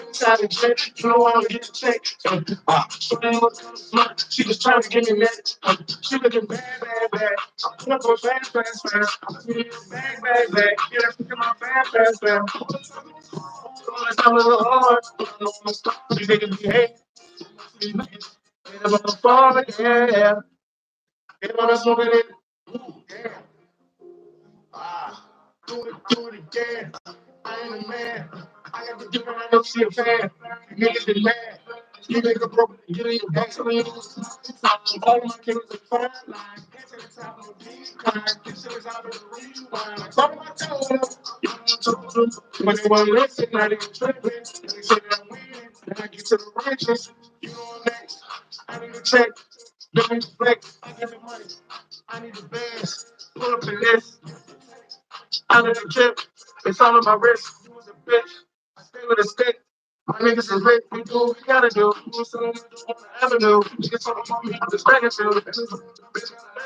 Inside the jet, you know I don't get to check. So they was kind of smart. She was trying to give me that. She looking bad, bad, bad. I'm up for fast, fast, fast. Bag, bag, bag. Yeah, that's looking my fast, fast, fast. I'm a little hard. You think it's hey. Get up on the floor, yeah. Get up on the smoke it. Yeah. Do it again. I ain't a man. I got to do it. I don't see a fan. Niggas get mad. You nigga broke. You need a box on you. All of my kids are fine. Get to the top of the decline. Get to the top of the rewind. Some of my told them. When they want to listen, not even tripping. They say that I'm winning. Then I get to the riches. You know I'm next. I need a check. Don't need to flex. I get the money. I need the bands. Pull up in this. I need a chip. It's all on my wrist. You was a bitch. I stay with a stick. My niggas is lit. We do what we gotta do. We still on the avenue. Niggas talking about me. I'm just begging to. Bitch got a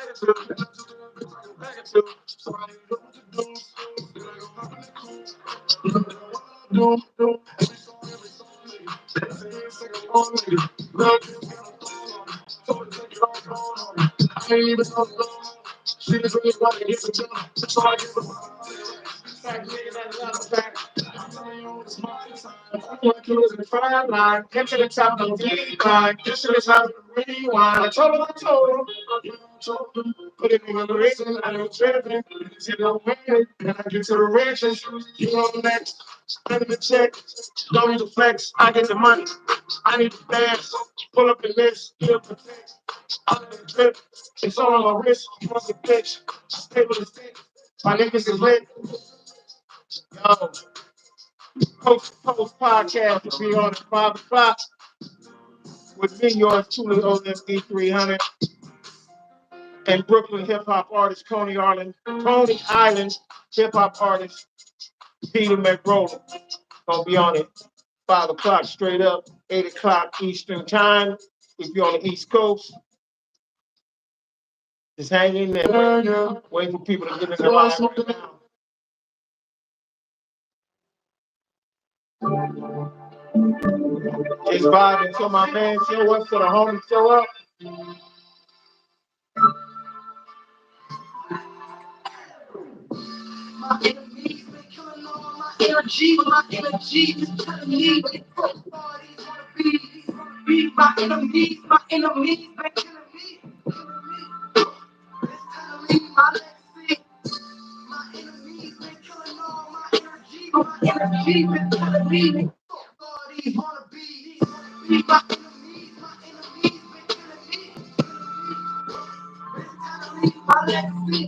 attitude. So I need to know what to do. Then I go hop in the coupe. You know what I do. Every song, it's like a long lady. Love you, got a thong on me. Told her to take it all on me. I ain't even know the law. She was really about to get the job. So I give her fact, nigga, that's not a fact. I'm telling you, it's my time. I want to lose in the fire line. Get to the top, no decline. This shit is how to rewind. I told him, you know, I told him. Put it in the reason, I ain't tripping. See, no winning. Then I get to the riches. You know the next. I need the check. Don't need to flex. I get the money. I need the bands. Pull up the list. Get up the text. I need the drip. It's all on my wrist. You want the bitch. I stay with the stick. My niggas is lit. Yo, post podcast will be on at 5 o'clock with me, yours truly, OMD300, and Brooklyn hip hop artist Coney Island hip hop artist Peda McRoll'em. Gonna be on at 5 o'clock straight up, 8 o'clock Eastern time. If you're on the East Coast, just hang in there. Waiting for people to get in the line right now. Just vibe until my man show up, so the homies show up. My enemies been killing all my energy, but my energy is telling me what the fuck parties wanna be. My enemies been killing me. It's telling me my legacy. My enemies been killing all my energy, but my energy been telling me what the fuck parties wanna be. My enemies been killing me. It's telling me my legacy.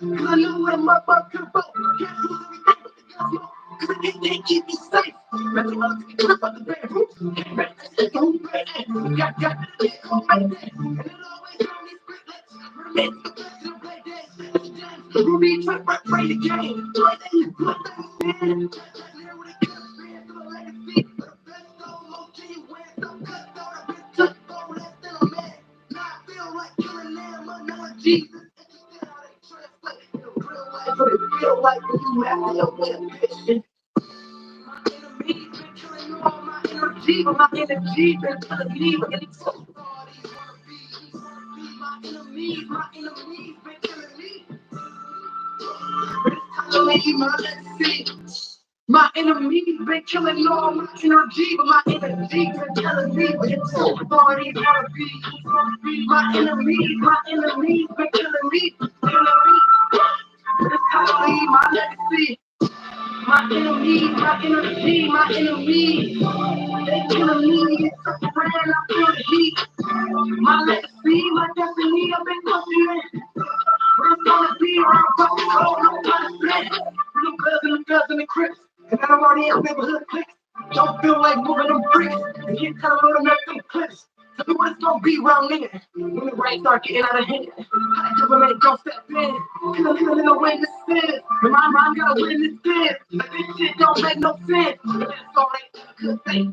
I know what I'm up about. Can't lose everything but the gospel. Cause it can't keep me safe. Mental health to get up out the bedroom. Can't rest, that's the whole bad end. Got to get home like that. And it always on these great legs. Remain the best in the play days. The Ruby trap right play the game. Right there, you put that in. That's there with a cut band to the legacy. The best goal, most genuine. Some cut thought I've been took for less than a man. Now I feel like killing them, another Jesus. Feel like you have no ambition. My enemies been killing all my energy, but my energy been telling me what it's so parties wanna be. My enemies been killing me. It's telling me my legacy. My enemies been killing all my energy, but my energy been telling me what it's so parties wanna be. My enemies been killing me. It's telling me my legacy. My enemies, my energy, my enemies. They killing me, it's a brand And you tell them to make them clips. Tell me what it's gonna be around there. When the right start getting out of hand. How the government don't step in. Killing no witness sin. And my mind gotta witness this. Like this shit don't make no sense. That's all they could say.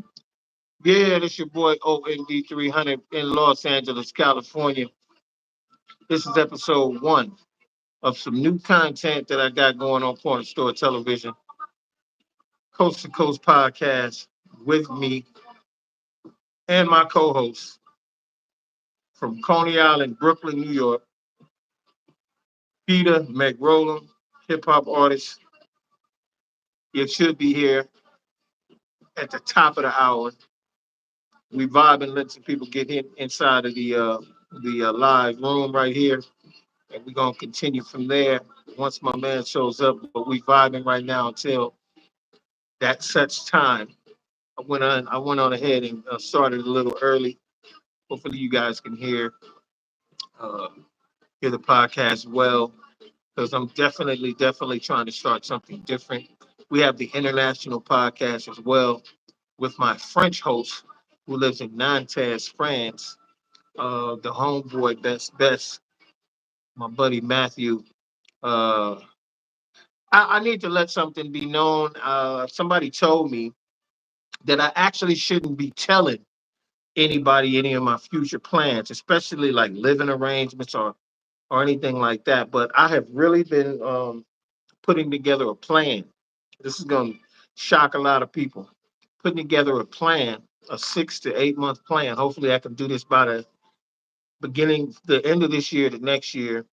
Yeah, this your boy OMD300 in Los Angeles, California. This is episode 1 of some new content that I got going on Corner Store Television, Coast to Coast podcast with me and my co-host from Coney Island, Brooklyn, New York, Peda McRoll'em, hip hop artist. You should be here at the top of the hour. We vibe and let some people get inside of the live room right here, and we're gonna continue from there once my man shows up. But we vibing right now until that such time. I went on ahead and started a little early. Hopefully, you guys can uh, hear the podcast well, because I'm definitely trying to start something different. We have the international podcast as well with my French host who lives in Nantes, France. The homeboy best, my buddy Matthew. Uh, I need to let something be known. Somebody told me that I actually shouldn't be telling anybody any of my future plans, especially like living arrangements or anything like that. But I have really been putting together a plan. This is going to shock a lot of people. Putting together a plan, a 6 to 8 month plan. Hopefully, I can do this by the end of this year to next year.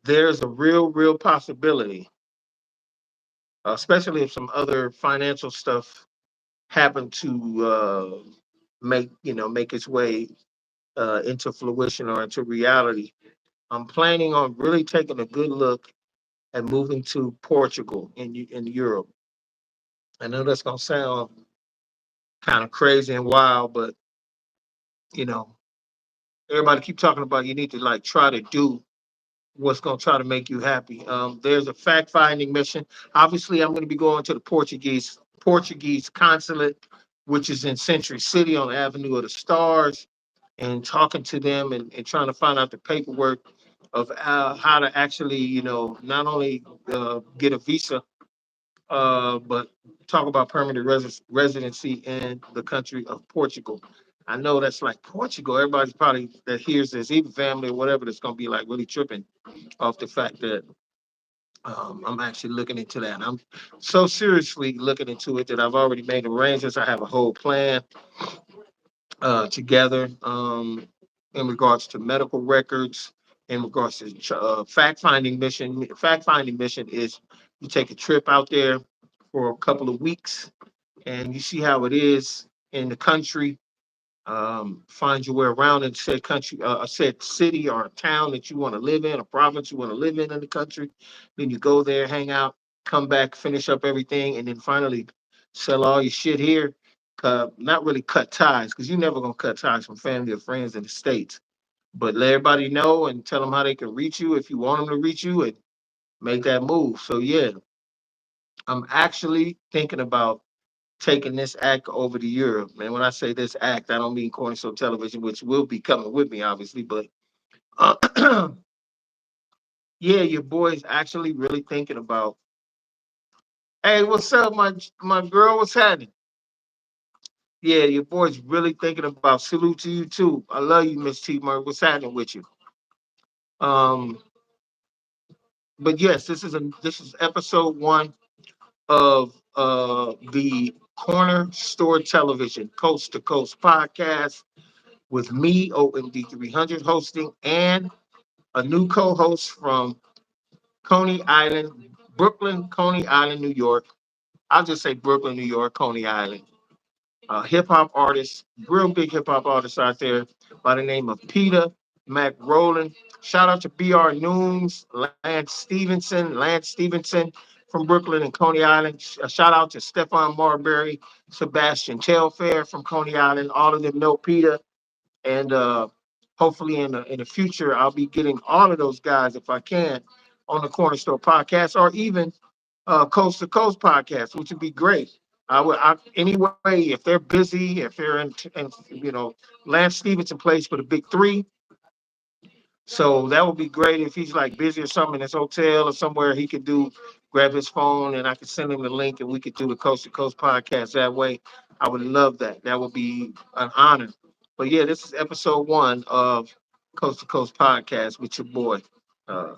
There's a real possibility, especially if some other financial stuff happen to make its way into fruition or into reality. I'm planning on really taking a good look at moving to Portugal in Europe. I know that's gonna sound kind of crazy and wild, but you know, everybody keep talking about you need to like try to do what's gonna try to make you happy. There's a fact finding mission. Obviously, I'm gonna be going to the Portuguese consulate, which is in Century City on Avenue of the Stars, and talking to them and trying to find out the paperwork of how to actually, not only get a visa, but talk about permanent residency in the country of Portugal. I know that's like Portugal. Everybody's probably that hears this, even family or whatever, that's going to be like really tripping off the fact that I'm actually looking into that. I'm so seriously looking into it that I've already made arrangements. I have a whole plan together in regards to medical records, in regards to fact finding mission. Fact finding mission is you take a trip out there for a couple of weeks and you see how it is in the country. Find your way around in said country, a said city or a town that you want to live in, a province you want to live in the country. Then you go there, hang out, come back, finish up everything, and then finally sell all your shit here. Not really cut ties, because you're never gonna cut ties from family or friends in the states. But let everybody know and tell them how they can reach you if you want them to reach you and make that move. So yeah, I'm actually thinking about taking this act over to Europe. Man, when I say this act, I don't mean Corner Show Television, which will be coming with me, obviously, but yeah, your boy's actually really thinking about. Hey, what's up, my girl? What's happening? Yeah, your boy's really thinking about. Salute to you too. I love you, Miss T. Murray. What's happening with you? Um, but yes, this is episode 1 of the Corner Store Television Coast to Coast podcast with me, OMD300 hosting, and a new co-host from Coney Island, Brooklyn, Coney Island, New York. I'll just say Brooklyn, New York, Coney Island. Hip hop artist, real big hip hop artist out there by the name of Peda McRoll'em. Shout out to BR Nooms, Lance Stevenson from Brooklyn and Coney Island. Shout out to Stephon Marbury, Sebastian Telfair from Coney Island. All of them know Peda. And hopefully in the future, I'll be getting all of those guys, if I can, on the Corner Store podcast or even Coast to Coast podcast, which would be great. Anyway, if they're busy, if they're Lance Stevenson plays for the big three. So that would be great if he's like busy or something in his hotel or somewhere he could grab his phone and I could send him the link and we could do the Coast to Coast podcast that way. I would love that. That would be an honor. But yeah, this is episode 1 of Coast to Coast podcast with your boy. Uh,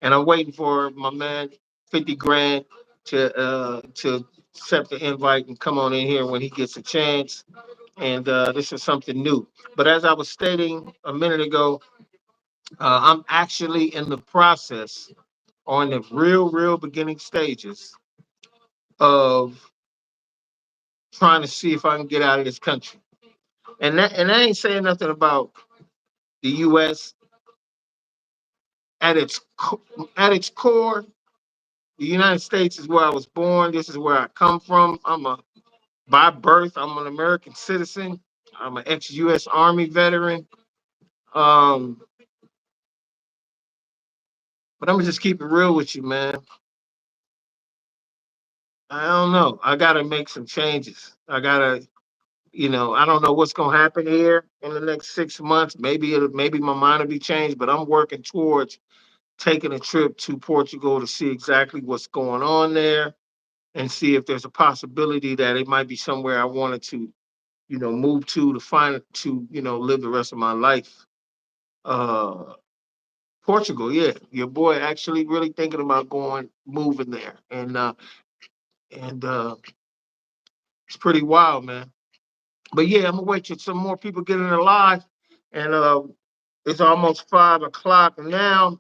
and I'm waiting for my man 50 Grand to accept the invite and come on in here when he gets a chance. And this is something new. But as I was stating a minute ago, I'm actually in the process, on the real beginning stages of trying to see if I can get out of this country. And I ain't saying nothing about the U.S. at its core. The United States is where I was born. This is where I come from. By birth, I'm an American citizen. I'm an ex-U.S. Army veteran. Um, but I'm gonna just keep it real with you, man. I don't know. I gotta make some changes. I don't know what's gonna happen here in the next 6 months. Maybe my mind will be changed, but I'm working towards taking a trip to Portugal to see exactly what's going on there and see if there's a possibility that it might be somewhere I wanted to, move to find to, live the rest of my life. Uh, Portugal, yeah, your boy actually really thinking about moving there, and it's pretty wild, man. But yeah, I'm gonna wait till some more people get in the live, and it's almost 5 o'clock now.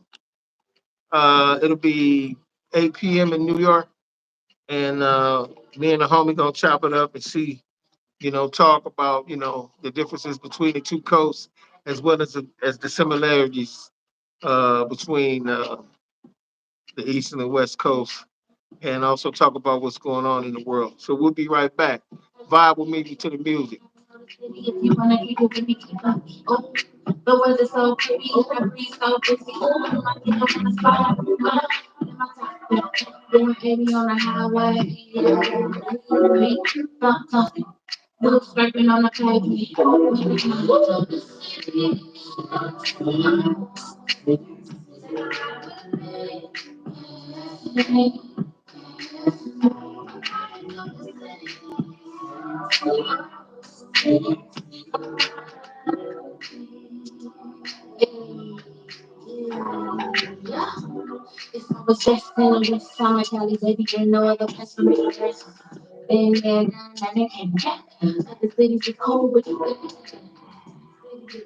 It'll be 8 p.m. in New York, and me and the homie gonna chop it up and see, talk about the differences between the two coasts as well as the similarities between the East and the West Coast, and also talk about what's going on in the world. So we'll be right back. Vibe will meet you to the music. If you wanna keep it with me, keep up. Oh, the words are so pretty, every so pretty. Oh, I think I'm gonna spot. Doing 80 on the highway. Me, stop talking. Look scraping on the pavement. If I was just in the summer, Cali, baby, you know other place for me to rest. Been there, done that, and came back. Other cities is cold, but you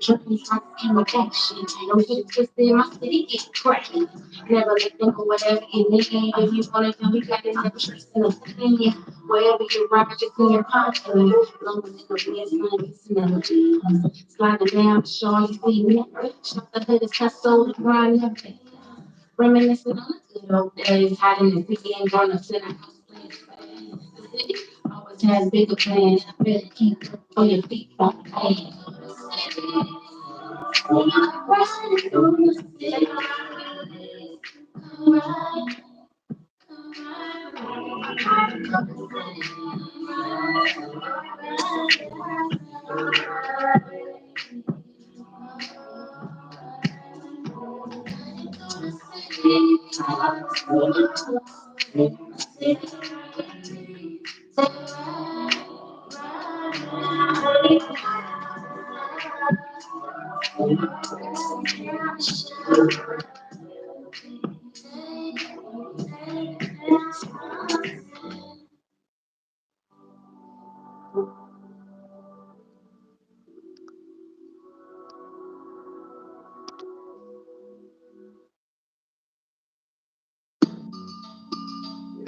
Dripping shots came with action. No shit twisted, my city get cracking. Never let them go, whatever you need. If you want it, then we got this never stressing us. Yeah, wherever you rock, just in your pocket. Long as it's no it's not never. Sliding down, showing you see me. Shut the hood, it's so the grind, everything. Reminiscing on the good old days, hiding in the city and going up to the house. The city always has bigger plans. Better keep on your feet, on the page.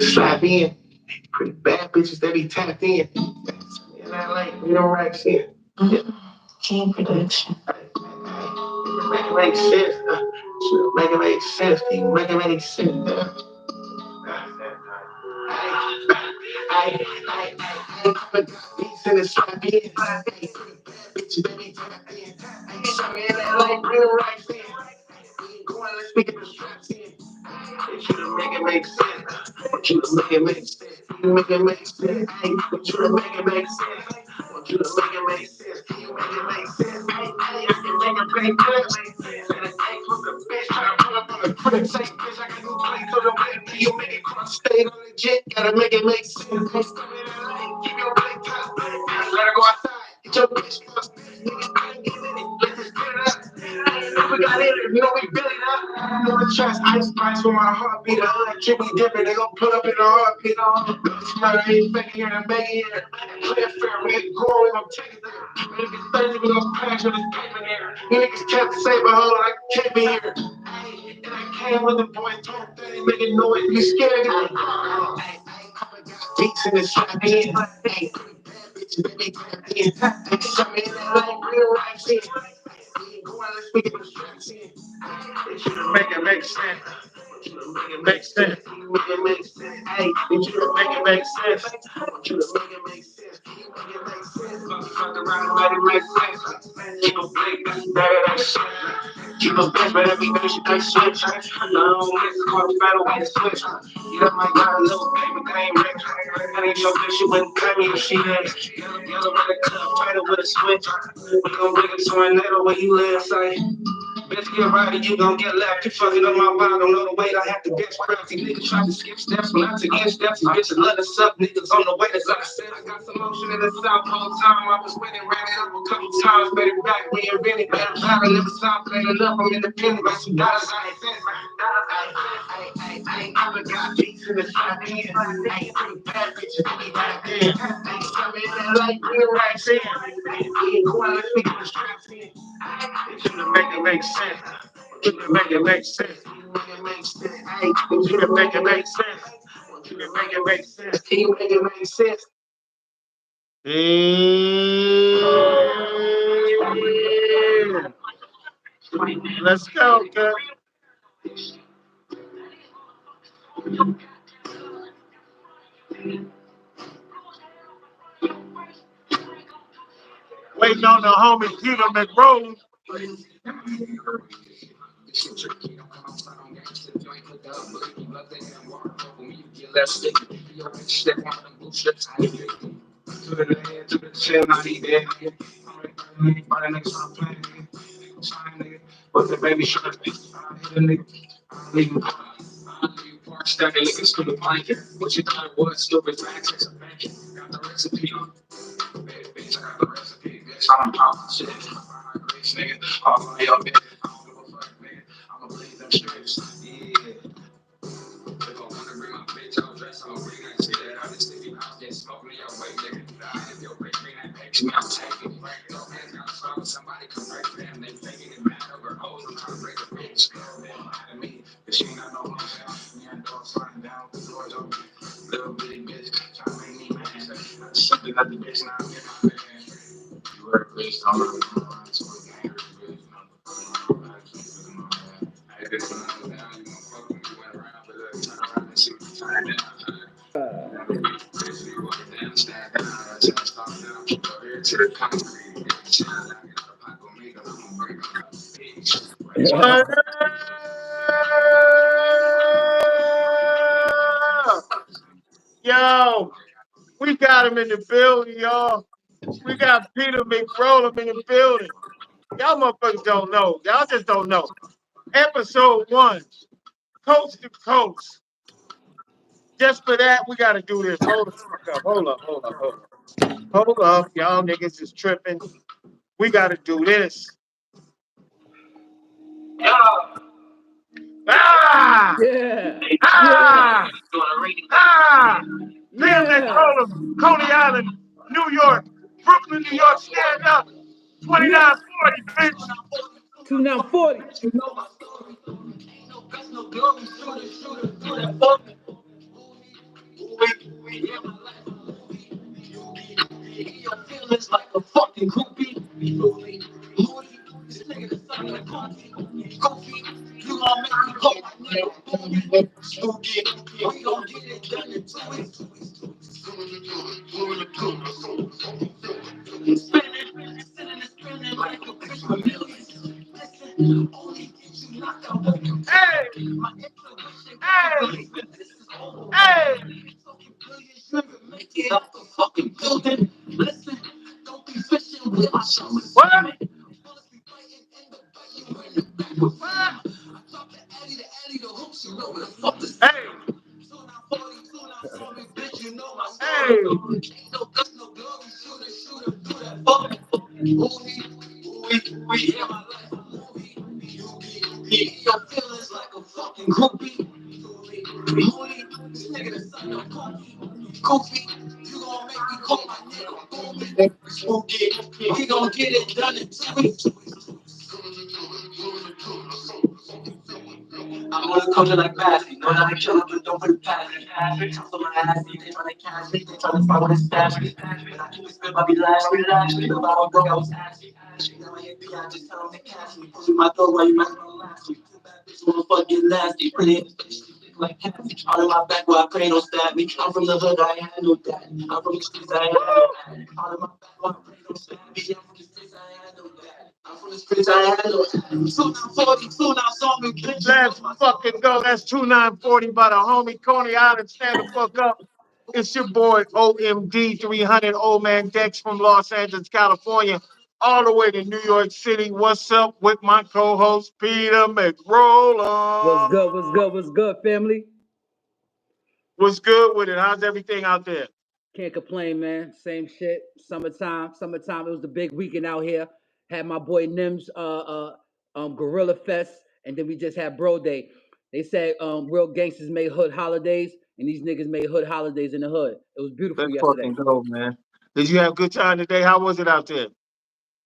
Slap in. Pretty bad bitches that be tapped in. And I like, we don't rack shit. King production. Make it make sense. Make it make sense. Make it make sense. I beats in the slap in. Bitch, baby, tapped in. Sorry, and I like, we don't rack shit. Going, let's pick up the straps in. You to make it make sense. You to make it make sense. You make it make sense. Hey, you to make it make sense. You to make it make sense. You make it make sense. Hey, I can make it make sense. And I ain't from the bitch trying to pull up on the crib. Say, bitch, I got no play to the way. You make it cross state on the jet. Gotta make it make sense. Hey, come in LA, keep your play top. Let her go outside. Get your bitch first. Let's just get it up. We got it, you know we built it up. No trust, ice spice for my heartbeat. The hood keep me dipping, they gon' pull up in a heartbeat. Smile, I ain't faking here and making here. Play fair, we ain't growing, I'm taking there. Niggas thirsty, we gon' splash with this paper here. You niggas can't save a hoe like I can't be here. And I came with the boy, talk dirty, making noise. You scared, beats in the strap in. Hey, bitch, baby, clap in. Hey, show me that like real life shit. Go on, let's make it strap in. Make it make sense. Make it make sense. Make it make sense. Hey, you to make it make sense. You to make it make sense. Make it make sense. Fuck around and let it make sense. Keep a blink, better that shit. Keep a bitch, but every day she does shit. No, it's called a battle way to switch. You know, my got a little paper game rich. That ain't your bitch, she wouldn't cut me if she did. Yellow with a club, fighter with a switch. We gon' bring a tornado where you live, say. Bitch, get right and you gon' get left. You fucking up my vibe, don't know the weight. I have to get crazy. Niggas try to skip steps when I take in steps. These bitches let us up. Niggas on the way. As I said, I got some motion in the south whole time. I was winning, ran it up a couple times. Made it back, reinvented. Better battle, never stop playing enough. I'm independent, but some dollars I ain't sense. I got beats in the shot in. Ain't pretty bad bitches, I be back in. Ain't coming in like real racks in. Ain't going to speak the straps in. You to make it make sense. You to make it make sense. You make it make sense. Hey, you to make it make sense. You to make it make sense. Can you make it make sense? Let's go, good. Waiting on the homie Peda McRoll'em. To the head, to the chin, I need that. Anybody next time playing, nigga. But the baby shark, I hit a nigga. I leave him. Stacking niggas to the blanket. What you thought it was, stupid facts, it's a bank. Got the recipe. Bitch, I got the recipe. Bitch, I'm popping shit. I'm grace, nigga. All on your bitch. I don't give a fuck, nigga. I'ma bleed them strips. Yeah. They gon' wanna bring my bitch out, dress on ring, I see that out the city, I get smoke me your way, nigga. If your bitch bring that bitch, me, I'm taking it. Break no hands, got start somebody come break for them, they faking it mad over hoes, I'm trying to break a bitch. They don't lie to me, cause she ain't got no money. Me and dog sliding down with the doors open. Little bitty bitch, trying to make me mad. Something that the bitch now get my man. You heard bitch, I'm really around to a gang, bitch. I did something down, you gonna fuck with me, went around, but look, turn around and see what you turn down. Basically, walk down, stand down, just talk down, keep your ear to the concrete, get the shit out, get the fuck on me, cause I'm gonna break up the bitch. Yo, we got him in the building, y'all. We got Peda McRoll'em in the building. Y'all motherfuckers don't know. Y'all just don't know. Episode 1, coast to coast. Just for that, we got to do this. Hold the fuck up. Hold up. Hold up. Y'all niggas is tripping. We got to do this. Ah! Yeah! Ah! Ah! Yeah! Peda McRoll'em, Coney Island, New York, Brooklyn, New York, stand up. 2940, bitch. 2940. Feelings like a fucking groupie. You gon' make me go spooky. We gon' get it done in 2 weeks. Spinning like a bitch for millions. Listen, only get you knocked out. Hey! My intuition What? Hey. Hey. I'm gonna come to like Bassy, know that I kill it, but don't put it past me. Toss on my ass, they tryna catch me, they tryna find what it's stash me. But I keep it spit, I be last, relax. Think about how broke I was asking. Now I hit I just tell them to catch me. Push in my throat while you might not last me. Too bad bitch wanna fuck get nasty. Pretty in the face, thick like Cassie. Out of my back where I pray don't stab me. I'm from the hood, I ain't had no dad. I'm from the streets, I ain't had no dad. Out of my back where I pray don't stab me. I'm from the streets, I ain't had no dad. I'm from the streets, I ain't had no dad. So now 42, now saw me. Let's fucking go. That's 2940 by the homie Coney Island. Stand the fuck up. It's your boy OMD300, Old Man Dex from Los Angeles, California, all the way to New York City. What's up with my co-host Peda What's McRoll'em? good? What's good? What's good, family? What's good with it? How's everything out there? Can't complain, man. Same shit. Summertime. Summertime. It was the big weekend out here. Had my boy Nims Gorilla Fest, and then we just had Bro Day. They said real gangsters made hood holidays, and these niggas made hood holidays in the hood. It was beautiful Let's yesterday. fucking go, man. Did you have a good time today? How was it out there?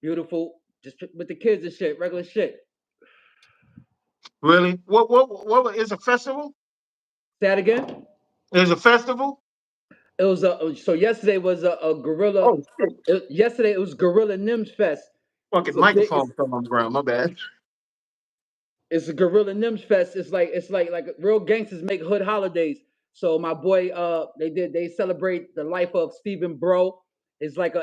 Beautiful. Just with the kids and shit. Regular shit. Really? What is a festival? Say that again. Is a festival? It was so yesterday was a gorilla. Oh shit. Yesterday it was Gorilla Nims Fest. Fucking It's a big. microphone fell on the ground. My bad. It's a Gorilla Nims Fest. It's like real gangsters make hood holidays. So my boy, they celebrate the life of Stephen Bro. It's like a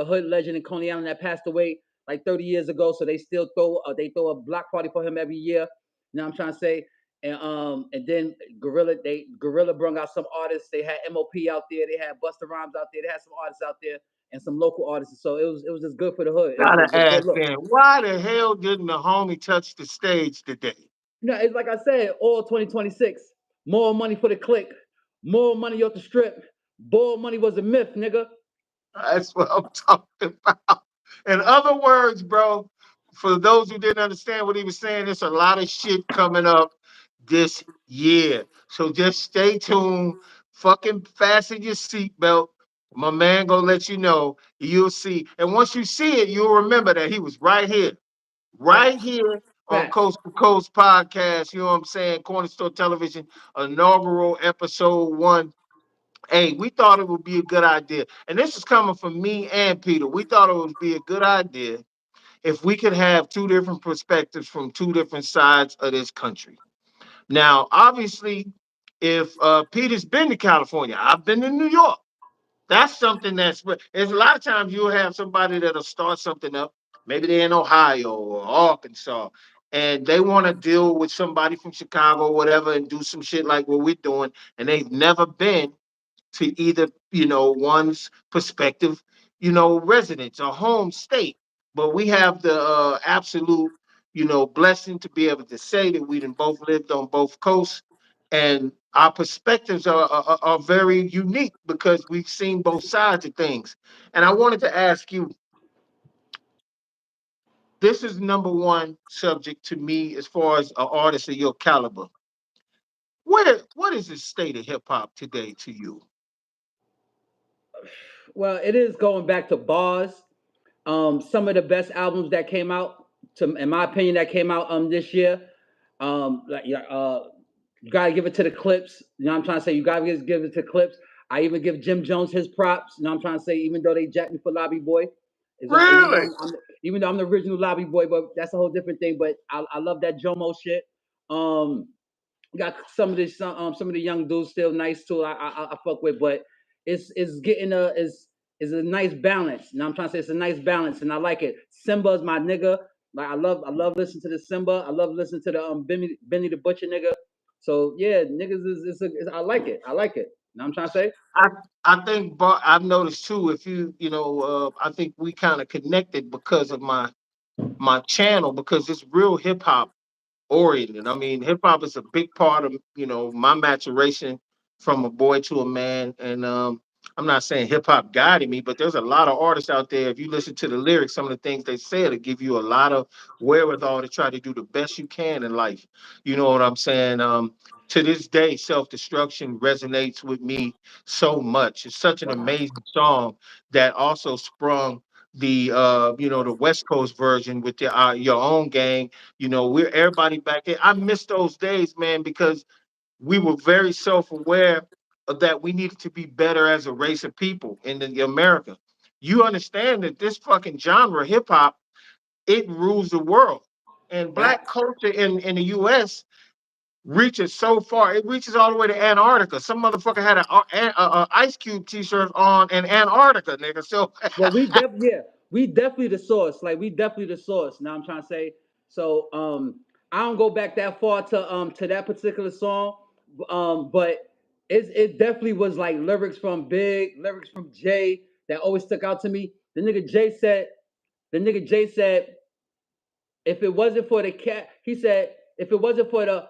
hood legend in Coney Island that passed away like 30 years ago. So they still throw a block party for him every year. You know what I'm trying to say? And then Gorilla brought out some artists. They had MOP out there. They had Busta Rhymes out there. They had some artists out there and some local artists. So it was just good for the hood. It Gotta was a good ask look. then, why the hell didn't the homie touch the stage today? No, it's like I said, all 2026. More money for the click. More money off the strip. More money was a myth, nigga. That's what I'm talking about. In other words, bro, for those who didn't understand what he was saying, there's a lot of shit coming up this year. So just stay tuned. Fucking fasten your seatbelt. My man gonna let you know. You'll see. And once you see it, you'll remember that he was right Facts. here on Facts. Coast to Coast podcast. You know what I'm saying? Corner Store Television, inaugural episode one. Hey, we thought it would be a good idea. And this is coming from me and Peter. We thought it would be a good idea if we could have two different perspectives from two different sides of this country. Now, obviously, if Peter's been to California, I've been to New York. That's something there's a lot of times you'll have somebody that'll start something up. Maybe they're in Ohio or Arkansas, and they want to deal with somebody from Chicago or whatever and do some shit like what we're doing, and they've never been to either one's perspective residence or home state. But we have the absolute blessing to be able to say that we done both lived on both coasts, and our perspectives are very unique because we've seen both sides of things. And I wanted to ask you, this is number one subject to me as far as an artist of your caliber. What is the state of hip-hop today to you? Well, it is going back to bars. Some of the best albums that came out, in my opinion, that came out this year. Like yeah, you gotta give it to the Clips. You know what I'm trying to say? You gotta give it to Clips. I even give Jim Jones his props. You know what I'm trying to say? Even though they jacked me for Lobby Boy, Really? even though I'm the original Lobby Boy, but that's a whole different thing. But I love that Jomo shit. Um, got some of the young dudes still nice too. I fuck with, but it's getting is a nice balance. You know what I'm trying to say? It's a nice balance, and I like it. Simba's my nigga. Like I love listening to the Simba. I love listening to the Benny the Butcher nigga. So yeah, niggas I like it. I like it. know what I'm trying to say? I I think, but I've noticed too. If I think we kind of connected because of my channel because it's real hip hop oriented. I mean, hip hop is a big part of my maturation from a boy to a man. And I'm not saying hip hop guided me, but there's a lot of artists out there. If you listen to the lyrics, some of the things they say, it'll give you a lot of wherewithal to try to do the best you can in life. You know what I'm saying? To this day, self destruction resonates with me so much. It's such an amazing song that also sprung the West Coast version with your own gang. We're everybody back there. I miss those days, man, because we were very self-aware of that we needed to be better as a race of people in America. You understand that this fucking genre, hip hop, it rules the world. And black Facts. culture in the US reaches so far. It reaches all the way to Antarctica. Some motherfucker had a Ice Cube t-shirt on in Antarctica, nigga. So Well, we definitely the source. Like we definitely the source. Now I'm trying to say. So I don't go back that far to that particular song, but it definitely was like lyrics from Big, lyrics from Jay that always stuck out to me. The nigga Jay said, if it wasn't for the cat, he said, if it wasn't for the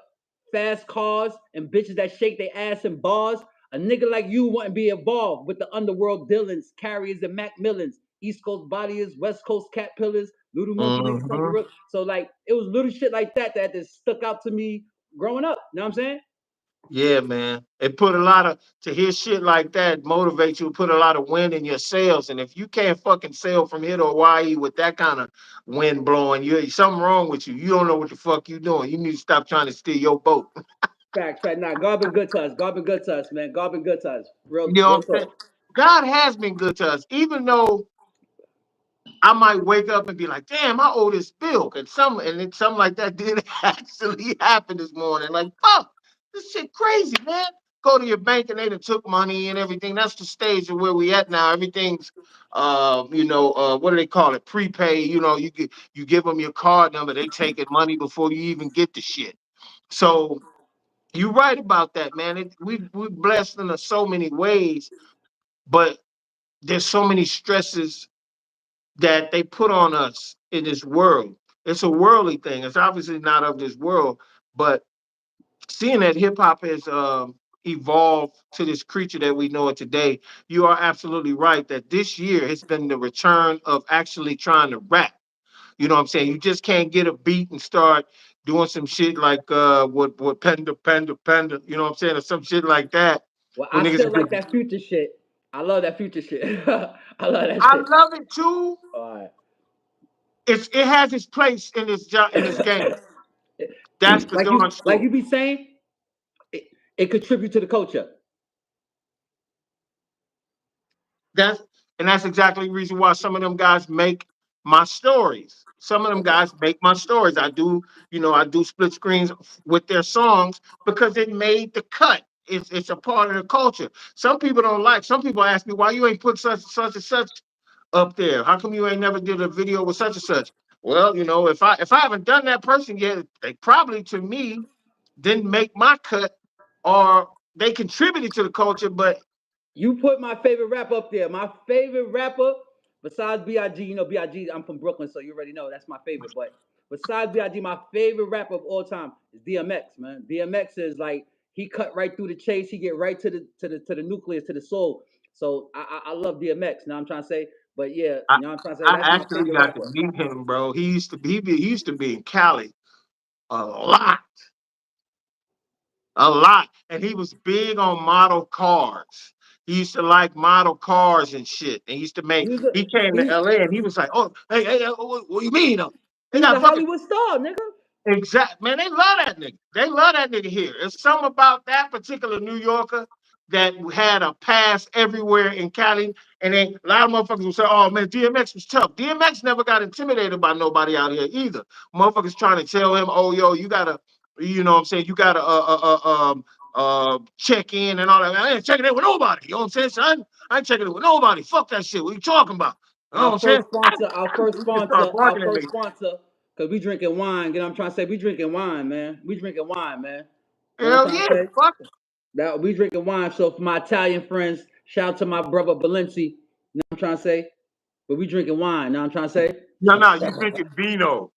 fast cars and bitches that shake their ass in bars, a nigga like you wouldn't be involved with the underworld dealings, carriers and Macmillans, East Coast bodies, West Coast cat pillars, little monkey niggas from Mhm. gorilla. So like it was little shit like that just stuck out to me growing up. You know what I'm saying? Yeah, man. It put a lot of to hear shit like that motivate you, put a lot of wind in your sails. And if you can't fucking sail from here to Hawaii with that kind of wind blowing, you something wrong with you. You don't know what the fuck you doing. You need to stop trying to steer your boat. Facts, fact. Nah, God been good to us. God been good to us, man. God been good to us. You Real, know real what I'm saying? talk. God has been good to us, even though I might wake up and be like, damn, I owe this bill. And then something like that did actually happen this morning. Like, fuck, this shit crazy, man. Go to your bank and they done took money and everything. That's the stage of where we at now. Everything's what do they call it? Prepay. You give them your card number, they taking money before you even get the shit. So you're right about that, man. We blessed in so many ways, but there's so many stresses that they put on us in this world. It's a worldly thing. It's obviously not of this world, but seeing that hip hop has evolved to this creature that we know it today, you are absolutely right that this year has been the return of actually trying to rap. You know what I'm saying? You just can't get a beat and start doing some shit like what Panda, you know what I'm saying, or some shit like that. Well, When I niggas still are like just, that future shit. I love that future shit. I love that I shit. love it too. All It has its place in this game. right. That's the like you darn like sure. you be saying, it, it contributes to the culture. That's that's exactly the reason why some of them guys make my stories. Some of them guys make my stories. I do split screens with their songs because it made the cut. It's a part of the culture. Some people don't like. Some people ask me why you ain't put such and such up there. How come you ain't never did a video with such and such? Well, if I haven't done that person yet, they probably to me didn't make my cut or they contributed to the culture, but You put my favorite rapper up there. My favorite rapper, besides Big, Big. I'm from Brooklyn, so you already know that's my favorite. But besides Big, my favorite rapper of all time is DMX. Man, DMX is like he cut right through the chase. He get right to the nucleus, to the soul. So I love DMX. Now I'm trying to say, but yeah, I, you know what I'm trying to say. I That's my actually favorite got to rapper. meet him, bro. He used to be in Cali a lot, a lot, and he was big on model cars. He used to like model cars and shit. And he used to He make. was a He came to he, LA and he was like, "Oh, hey, what do you mean? he They was got a fucking Hollywood star, nigga. exact man. They love that nigga. They love that nigga here. It's something about that particular New Yorker that had a pass everywhere in Cali, and then a lot of motherfuckers will say, "Oh man, DMX was tough." DMX never got intimidated by nobody out here either. Motherfuckers trying to tell him, "Oh yo, you gotta, you know what I'm saying? You gotta check in and all that." I ain't checking in with nobody. You know what I'm saying, son? I ain't checking in with nobody. Fuck that shit. What you talking about? You know what I'm saying? We just start Our barking at first niggas. sponsor, cause we drinking wine. You know what I'm trying to say? We drinking wine, man. We drinking wine, man. You know what Hell I'm trying yeah, to say? fuck it. That we drinking wine. So for my Italian friends, shout out to my brother Valenci. You know what I'm trying to say? But we drinking wine. You know what I'm trying to say? No, you drinking vino.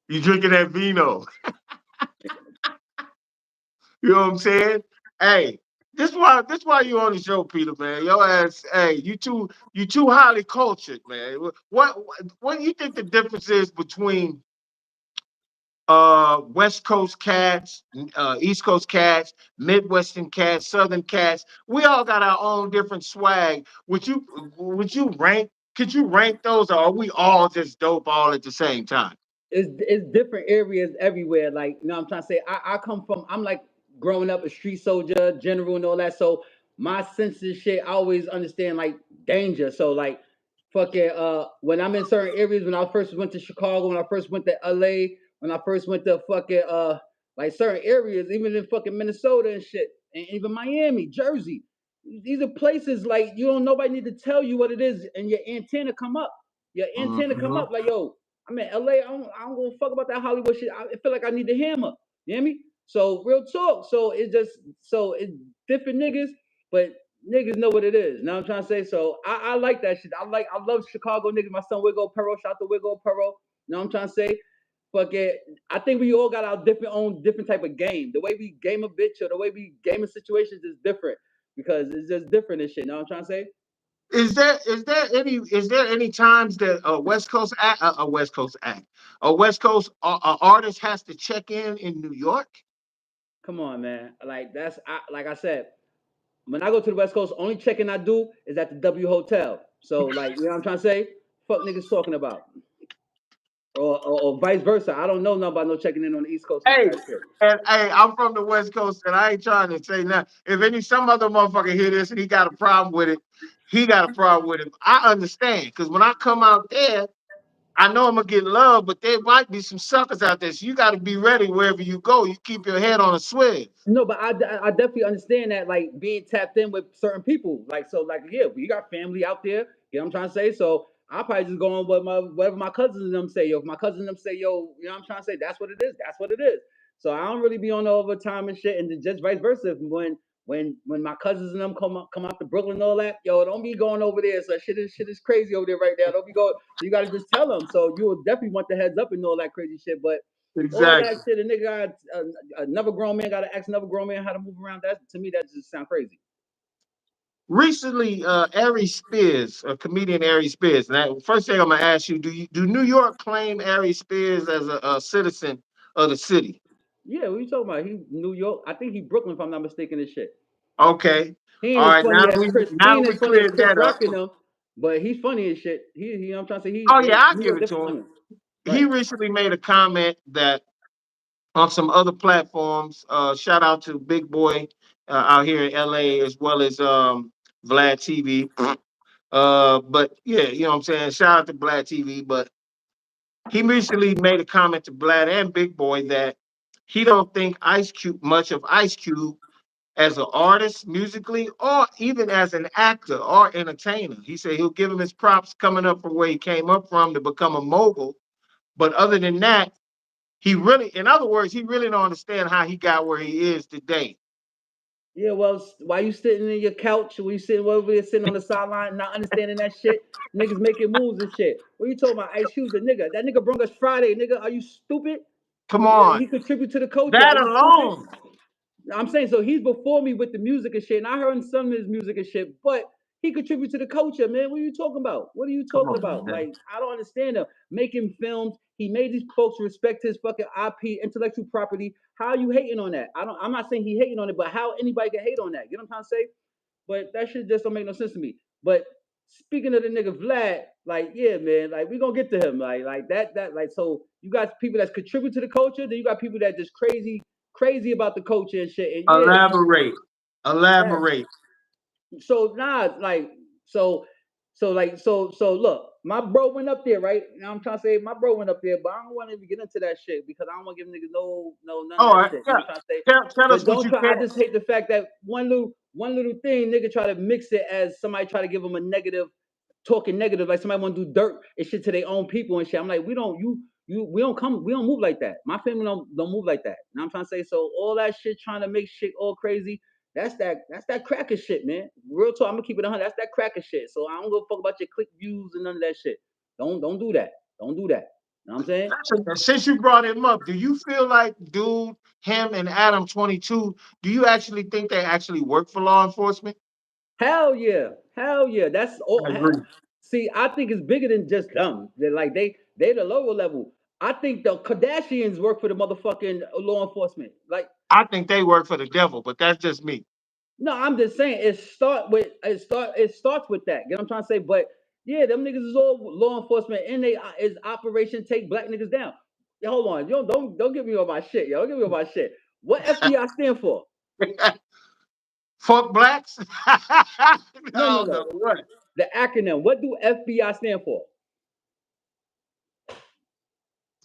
You drinking that vino. You know what I'm saying? Hey, this why you on the show, Peter, man. Your ass, hey, you too highly cultured, man. What do you think the difference is between West Coast cats, East Coast cats, Midwestern cats, Southern cats? We all got our own different swag. Would you rank? Could you rank those, or are we all just dope all at the same time? It's different areas everywhere. Like, you know what I'm trying to say? I come from, I'm like growing up a street soldier, general and all that. So my senses shit, I always understand like danger. So like fucking when I'm in certain areas, when I first went to Chicago, when I first went to LA, when I first went to fucking like certain areas, even in fucking Minnesota and shit, and even Miami, Jersey. These are places like you don't nobody need to tell you what it is, and your antenna come up. Your antenna come Mhm. up like, yo, I'm in LA. I don't give a fuck about that Hollywood shit. I feel like I need the hammer. You hear me? So real talk. So it's different niggas, but niggas know what it is. You know what I'm trying to say? So I like that shit. I love Chicago niggas. My son Wiggo Perro, shout out to Wiggo Perro. You know what I'm trying to say? Fuck it. I think we all got our different type of game. The way we game a bitch or the way we game a situations is different because it's just different and shit. You know what I'm trying to say? Is there any times that a West Coast artist has to check in New York? Come on, man. Like I said, when I go to the West Coast, only check-in I do is at the W Hotel. So like, you know what I'm trying to say? Fuck niggas talking about. Or vice versa. I don't know nothing about no checking in on the East Coast and all Hey, that shit. and hey, I'm from the West Coast, and I ain't trying to say nothing. If some other motherfucker hear this and he got a problem with it, he got a problem with it. I understand because when I come out there, I know I'm gonna get love, but there might be some suckers out there. So you got to be ready wherever you go. You keep your head on a swivel. No, but I definitely understand that, like being tapped in with certain people, like so, like yeah, we got family out there. You know what I'm trying to say? So I'll probably just go on what whatever my cousins and them say. Yo, if my cousins and them say, yo, you know what I'm trying to say? That's what it is. That's what it is. So I don't really be on the overtime and shit, and then just vice versa. When my cousins and them come out to Brooklyn and all that, yo, don't be going over there. So shit is crazy over there right now. Don't be going. So you got to just tell them. So you will definitely want the heads up and all that crazy shit, but all that Exactly. shit, a nigga got another grown man got to ask another grown man how to move around. That to me, that just sound crazy. Recently, Ari Spears, a comedian Ari Spears. Now, first thing I'm gonna ask you: do New York claim Ari Spears as a citizen of the city? Yeah, what you talking about? He New York. I think he Brooklyn, if I'm not mistaken. This shit. Okay. He ain't All as right. funny Now that as we Chris. He now ain't that as we funny as cleared Chris that up. Rock and them, but he's funny as shit. You know what I'm trying to say? Oh yeah, I New give York it to different him. from him. He Right. recently made a comment that on some other platforms. Shout out to Big Boy out here in LA as well as Vlad TV. But yeah, you know what I'm saying. Shout out to Vlad TV. But he recently made a comment to Vlad and Big Boy that he don't think much of Ice Cube as an artist musically or even as an actor or entertainer. He said he'll give him his props coming up from where he came up from to become a mogul. But other than that, in other words, he really don't understand how he got where he is today. Yeah, well, why you sitting in your couch? When you sitting over there, sitting on the sideline, not understanding that shit? Niggas making moves and shit. What you talking about? Ice Cube, the nigga. That nigga brung us Friday, nigga. Are you stupid? Come Yeah, on. he contribute to the culture. Are That you stupid? alone. I'm saying so he's before me with the music and shit, and I heard some of his music and shit, but he contributes to the culture, man. What are you talking about? What are you Come talking on, about? man. Like, I don't understand him. Making films, he made these folks respect his fucking IP, intellectual property. How are you hating on that? I'm not saying he hating on it, but how anybody can hate on that? You know what I'm trying to say? But that shit just don't make no sense to me. But speaking of the nigga Vlad, like, yeah, man, like we gonna get to him. Like that, like so you got people that's contribute to the culture, then you got people that just crazy about the culture and shit. And yeah, Elaborate. yeah. Elaborate. So nah, like so so look, my bro went up there, right? You know what I'm trying to say my bro went up there, but I don't want to even get into that shit because I don't want to give niggas none of All that right. shit. You know Yeah. what I'm trying to say? Tell us But what don't you try. can. I just hate the fact that one little thing, nigga, try to mix it as somebody try to give them a negative, talking negative, like somebody want to do dirt and shit to their own people and shit. I'm like, we don't. we don't move like that. My family don't move like that. You know what I'm trying to say? So all that shit trying to make shit all crazy, that's that cracker shit, man. Real talk, I'm gonna keep it 100. That's that cracker shit. So I don't give a fuck about your click views and none of that shit. Don't do that. Don't do that. You know what I'm saying? Since you brought him up, do you feel like dude, him and Adam 22, do you actually think they actually work for law enforcement? Hell yeah. Hell yeah. That's all. I agree. See, I think it's bigger than just them. They're like they the lower level. I think the Kardashians work for the motherfucking law enforcement. Like, I think they work for the devil, but that's just me. no, I'm just saying it starts with that. You know what I'm trying to say? But yeah, them niggas is all law enforcement and they is Operation Take Black Niggas Down. Yo, hold on, yo, don't get me on my shit, yo. Don't get me on my shit. What FBI stand for? Fuck blacks? No, no, No, no. no, what? The acronym. What do FBI stand for?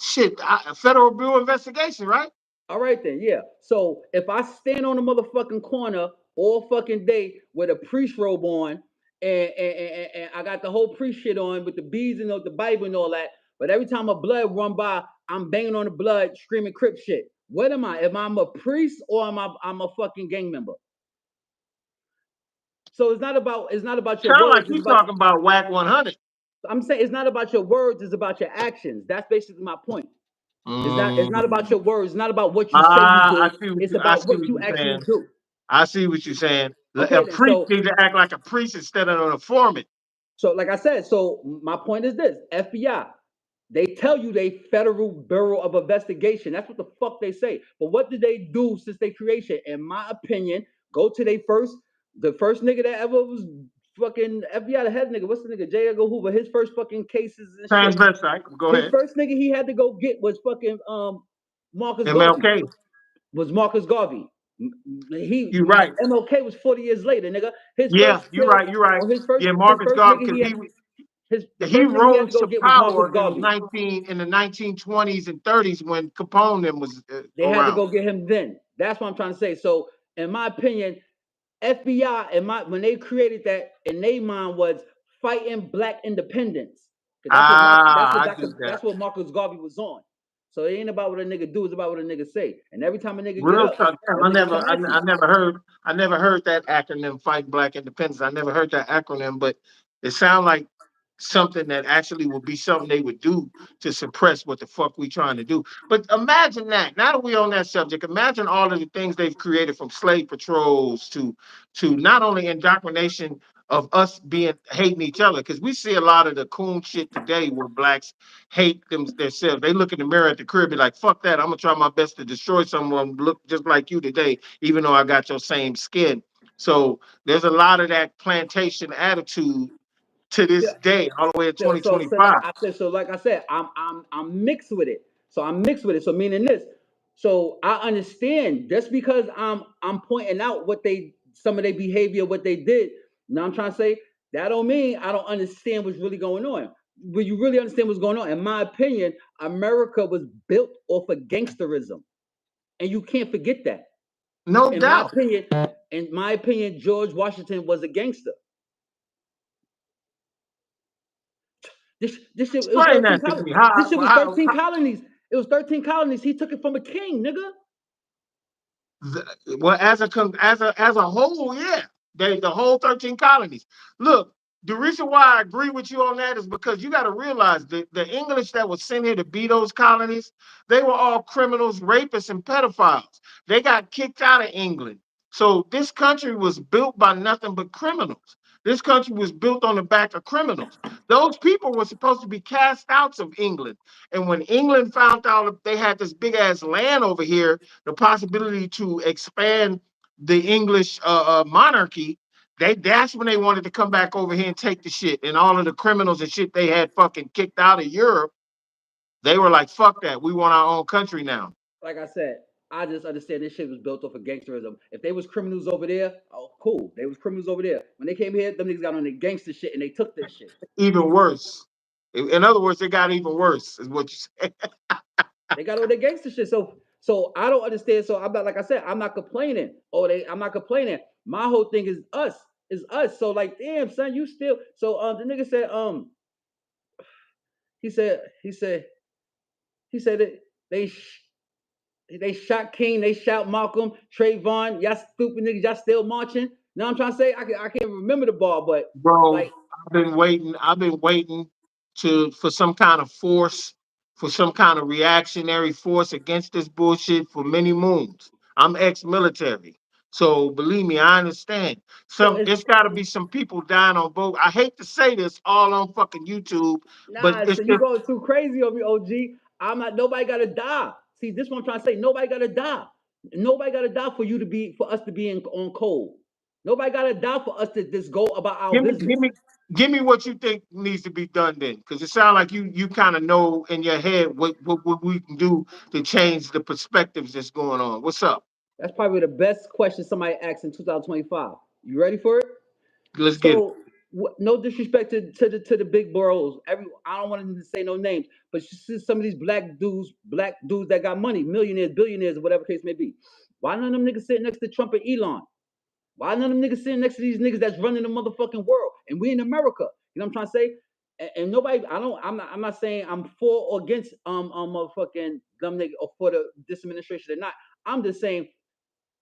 Shit, Federal Bureau of Investigation, right? All right then, yeah. So if I stand on the motherfucking corner all fucking day with a priest robe on and I got the whole priest shit on with the beads and the Bible and all that, but every time a blood run by, I'm banging on the blood, screaming Crip shit. What am I? Am I a priest or I'm a fucking gang member? So it's not about your Sound like words. It's you about talking about Whack 100. I'm saying it's not about your words. It's about your actions. That's basically my point. It's not about Mm. your words. It's not about what you say you I do. see what It's you I about see what what you you're actually saying. do. I see what you're saying. A Okay, then. priest needs to act like a priest instead of an informant. So like I said, so my point is this: FBI, they tell you they Federal Bureau of Investigation. That's what the fuck they say. But what did they do since their creation? In my opinion, go to the first nigga that ever was fucking FBI, the head nigga. What's the nigga? J. Edgar Hoover. His first fucking cases and shit. Transvestite. Go His ahead. first nigga he had to go get was fucking Marcus Garvey. MLK. Was Marcus Garvey. He You're right. MLK was 40 years later, nigga. His Yeah, first you're kill right. You're right. or Yeah, his Marcus first Garvey, nigga because he had the he first nigga he had to rose go to get was Marcus power Garvey. in the 1920s and 30s when Capone was They had to around. go get him then. That's what I'm trying to say. So, in my opinion, FBI when they created that in their mind was fighting black independence. 'Cause I dig that. that's what Marcus Garvey was on. So it ain't about what a nigga do, it's about what a nigga say. And every time a nigga get Real up, talk. Damn, them niggas come at you. I never heard that acronym, Fight Black Independence. I never heard that acronym, but it sounds like something that actually would be something they would do to suppress what the fuck we trying to do. But imagine that. Now that we on that subject, imagine all of the things they've created from slave patrols to not only indoctrination of us being hating each other, because we see a lot of the coon shit today where blacks hate themselves. They look in the mirror at the crib, be like, "Fuck that! I'm gonna try my best to destroy someone look just like you today, even though I got your same skin." So there's a lot of that plantation attitude to this day, all the way to Like 2025. I said, I'm mixed with it. So I'm mixed with it. So meaning this. So I understand just because I'm pointing out what they some of their behavior, what they did. Now I'm trying to say that don't mean I don't understand what's really going on. When you really understand what's going on, in my opinion, America was built off of gangsterism, and you can't forget that. No In my doubt. opinion, George Washington was a gangster. This shit, it was Explain 13 that to colonies. me. This shit was 13 colonies. It was 13 colonies. He took it from a king, nigga. Well, as a whole, yeah, the whole 13 colonies. Look, the reason why I agree with you on that is because you got to realize the English that was sent here to be those colonies, they were all criminals, rapists, and pedophiles. They got kicked out of England. So this country was built by nothing but criminals. This country was built on the back of criminals. Those people were supposed to be cast out of England. And when England found out that they had this big ass land over here, the possibility to expand the English monarchy, that's when they wanted to come back over here and take the shit. And all of the criminals and shit they had fucking kicked out of Europe, they were like, fuck that. We want our own country now. Like I said, I just understand this shit was built off of gangsterism. If they was criminals over there, oh cool. They was criminals over there. When they came here, them niggas got on the gangster shit and they took this shit. Even worse. In other words, it got even worse, is what you say. They got all the gangster shit. So I don't understand. So I'm not like I said, I'm not complaining. I'm not complaining. My whole thing is us. Is us. So like, damn, son, you still so the nigga said, he said He said that they shot King, they shot Malcolm, Trayvon. Y'all stupid niggas, y'all still marching. You know what I'm trying to say? I can't remember the ball, but Bro, like I've been waiting for some kind of force, for some kind of reactionary force against this bullshit for many moons. I'm ex-military. So believe me, I understand. so it's It's gotta be some people dying on both. I hate to say this all on fucking YouTube, but nah. it's So you just going too crazy on me, OG. I'm not. Nobody got to die. See, this is what I'm trying to say. Nobody got to die. Nobody got to die for us to be on cold. Nobody got to die for us to just go about our give me business. give me what you think needs to be done then. Because it sounds like you kind of know in your head what we can do to change the perspectives that's going on. What's up? That's probably the best question somebody asked in 2025. You ready for it? Let's get it. So, no disrespect to the big bros. I don't want to say no names, but you see some of these black dudes that got money, millionaires, billionaires, or whatever case may be. Why none of them niggas sitting next to Trump and Elon? Why none of them niggas sitting next to these niggas that's running the motherfucking world? And we in America. You know what I'm trying to say? And nobody, I'm not saying I'm for or against motherfucking them niggas or for this administration or not. I'm just saying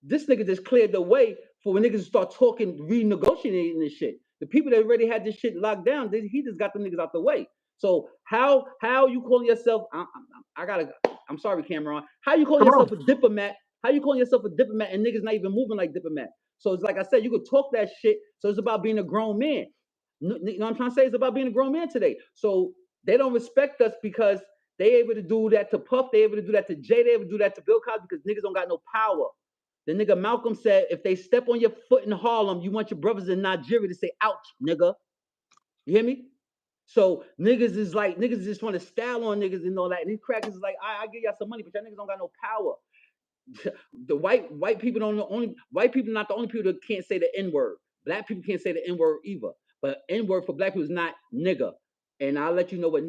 this nigga just cleared the way for when niggas start talking, renegotiating this shit. The people that already had this shit locked down, he just got them niggas out the way. So how you calling yourself? I'm sorry, Cameron. How you calling Come on. yourself a diplomat? How you calling yourself a diplomat and niggas not even moving like diplomat? So it's like I said, you could talk that shit. So it's about being a grown man. You know what I'm trying to say? It's about being a grown man today. So they don't respect us because they able to do that to Puff, they able to do that to Jay, they able to do that to Bill Cosby because niggas don't got no power. The nigga Malcolm said, if they step on your foot in Harlem, you want your brothers in Nigeria to say, ouch, nigga. You hear me? So niggas just want to style on niggas and all that. And these crackers is like, I give y'all some money, but y'all niggas don't got no power. The white people don't know only white people not the only people that can't say the N-word. Black people can't say the N-word either. But N-word for black people is not nigga. And I'll let you know what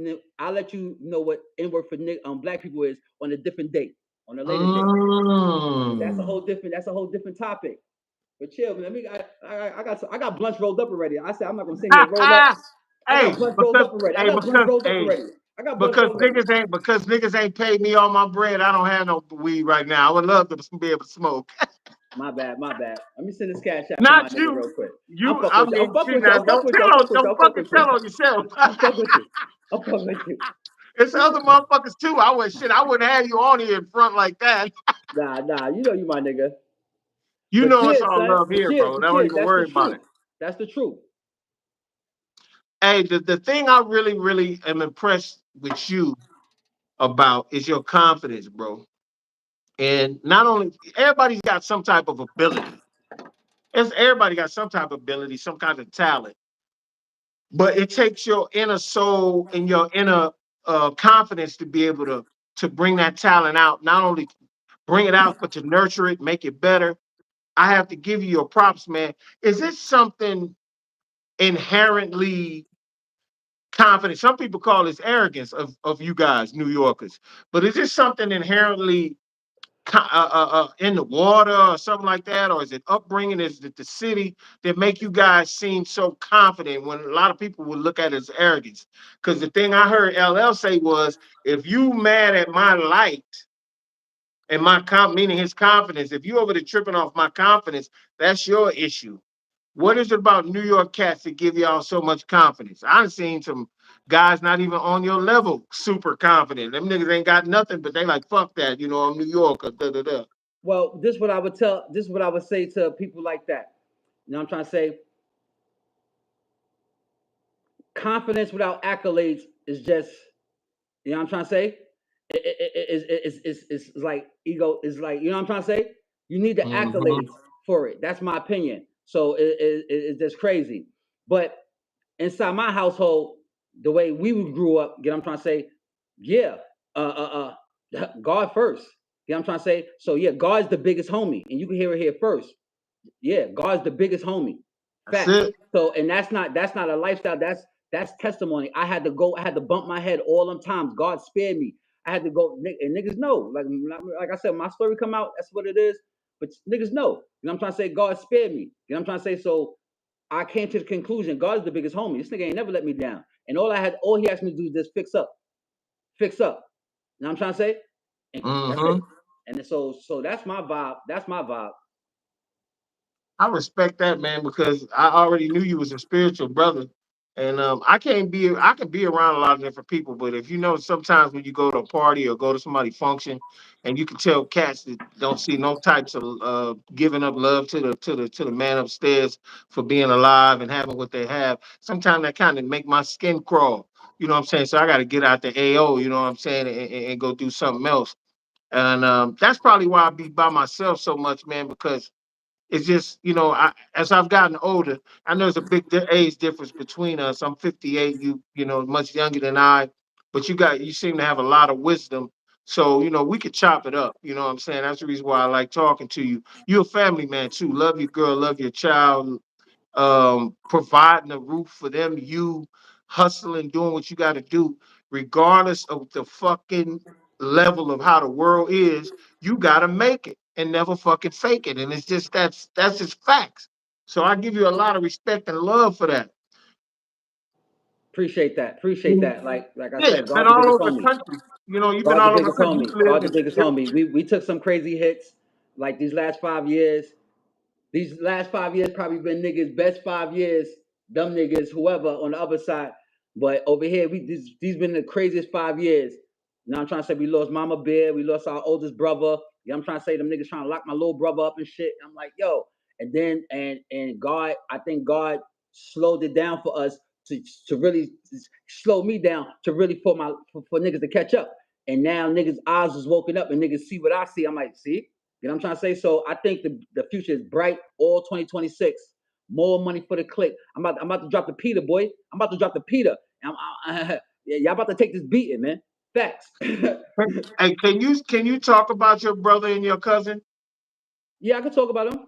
N-word for black people is on a different date, on a later date. But Mm. that's a whole different topic. But chill, man. I got blunts rolled up already. I said I'm not gonna sit here roll up. I got blunts rolled up already. I got blunts rolled up already. I got blunts rolled up. Because niggas ain't paid me all my bread. I don't have no weed right now. I would love to be able to smoke. My bad, my bad. Let me send this cash out to my Not nigga you. real quick. I'm You. fucking I with you. I'm mean, fucking see with you. now, I'm fucking with you. I'm fucking with you. don't I'm fucking fucking with tell you. on yourself. I'm fucking with you. I'm fucking with you. It's other motherfuckers too. I wouldn't have you on here in front like that. Nah. You know you my nigga. You But know it's cheers, all son. love here, bro. But Don't cheers. even That's the worry about truth. it. That's the truth. Hey, the thing I really am impressed with you about is your confidence, bro. And not only everybody's got some type of ability. Everybody got some type of ability, some kind of talent. But it takes your inner soul and your inner confidence to be able to bring that talent out. Not only bring it out, but to nurture it, make it better. I have to give you your props, man. Is this something inherently confident? Some people call this arrogance of you guys, New Yorkers. But is this something inherently in the water or something like that, or is it upbringing? Is it the city that make you guys seem so confident when a lot of people would look at it as arrogance? Because the thing I heard LL say was, if you mad at my light and meaning his confidence, if you over there tripping off my confidence, that's your issue. What is it about New York cats that give y'all so much confidence? I've seen some guys not even on your level super confident. Them niggas ain't got nothing, but they like, fuck that, I'm New Yorker, da da da. Well, this is what I would say to people like that. You know what I'm trying to say? Confidence without accolades is just, you know what I'm trying to say? It's like ego is like, you know what I'm trying to say? You need the Mm-hmm. accolades for it. That's my opinion. So it's just crazy. But inside my household, the way we grew up, you know what I'm trying to say? Yeah, God first. You know what I'm trying to say? So yeah, God's the biggest homie, and you can hear it here first. Yeah, God's the biggest homie. That's Facts. it. So, and that's not a lifestyle. That's testimony. I had to bump my head all them times. God spared me. I had to go, and niggas know. Like I said, my story come out. That's what it is. But niggas know. You know what I'm trying to say? God spared me. You know what I'm trying to say? So I came to the conclusion. God is the biggest homie. This nigga ain't never let me down. And all he asked me to do is just fix up. Fix up. know what I'm trying to say? And that's Mm-hmm. it. And so that's my vibe. That's my vibe. I respect that, man, because I already knew you was a spiritual brother. And I can be around a lot of different people, but if you know sometimes when you go to a party or go to somebody's function and you can tell cats that don't see no types of giving up love to the man upstairs for being alive and having what they have, sometimes that kind of make my skin crawl. You know what I'm saying? So I gotta get out the AO, you know what I'm saying, and go do something else. And that's probably why I be by myself so much, man, because it's just, as I've gotten older, I know there's a big age difference between us. I'm 58, much younger than I, but you seem to have a lot of wisdom. So, we could chop it up. You know what I'm saying? That's the reason why I like talking to you. You're a family man too. Love your girl, love your child, providing a roof for them, you hustling, doing what you got to do, regardless of the fucking level of how the world is, you got to make it and never fucking fake it. And it's just that's just facts. So I give you a lot of respect and love for that. Appreciate that. Appreciate Mhm. that. Like I Yeah, said, been God the all biggest over the homie. country. You've been God the all over the biggest country. homie. You lived God the in biggest homie. We took some crazy hits like these last 5 years. These last 5 years probably been niggas' best 5 years. Dumb niggas, whoever on the other side. But over here, these been the craziest 5 years. Now I'm trying to say we lost Mama Bear, we lost our oldest brother. Yeah, I'm trying to say them niggas trying to lock my little brother up and shit. I'm like, yo. And then and God, I think God slowed it down for us to really slow me down to really for niggas to catch up. And now niggas' eyes is woken up and niggas see what I see. I'm like, see? You know what I'm trying to say? So I think the future is bright all 2026. More money for the click. I'm about to drop the Peter, boy. I'm about to drop the Peter. Yeah, y'all about to take this beating, man. Facts. Hey, can you talk about your brother and your cousin? Yeah, I can talk about them.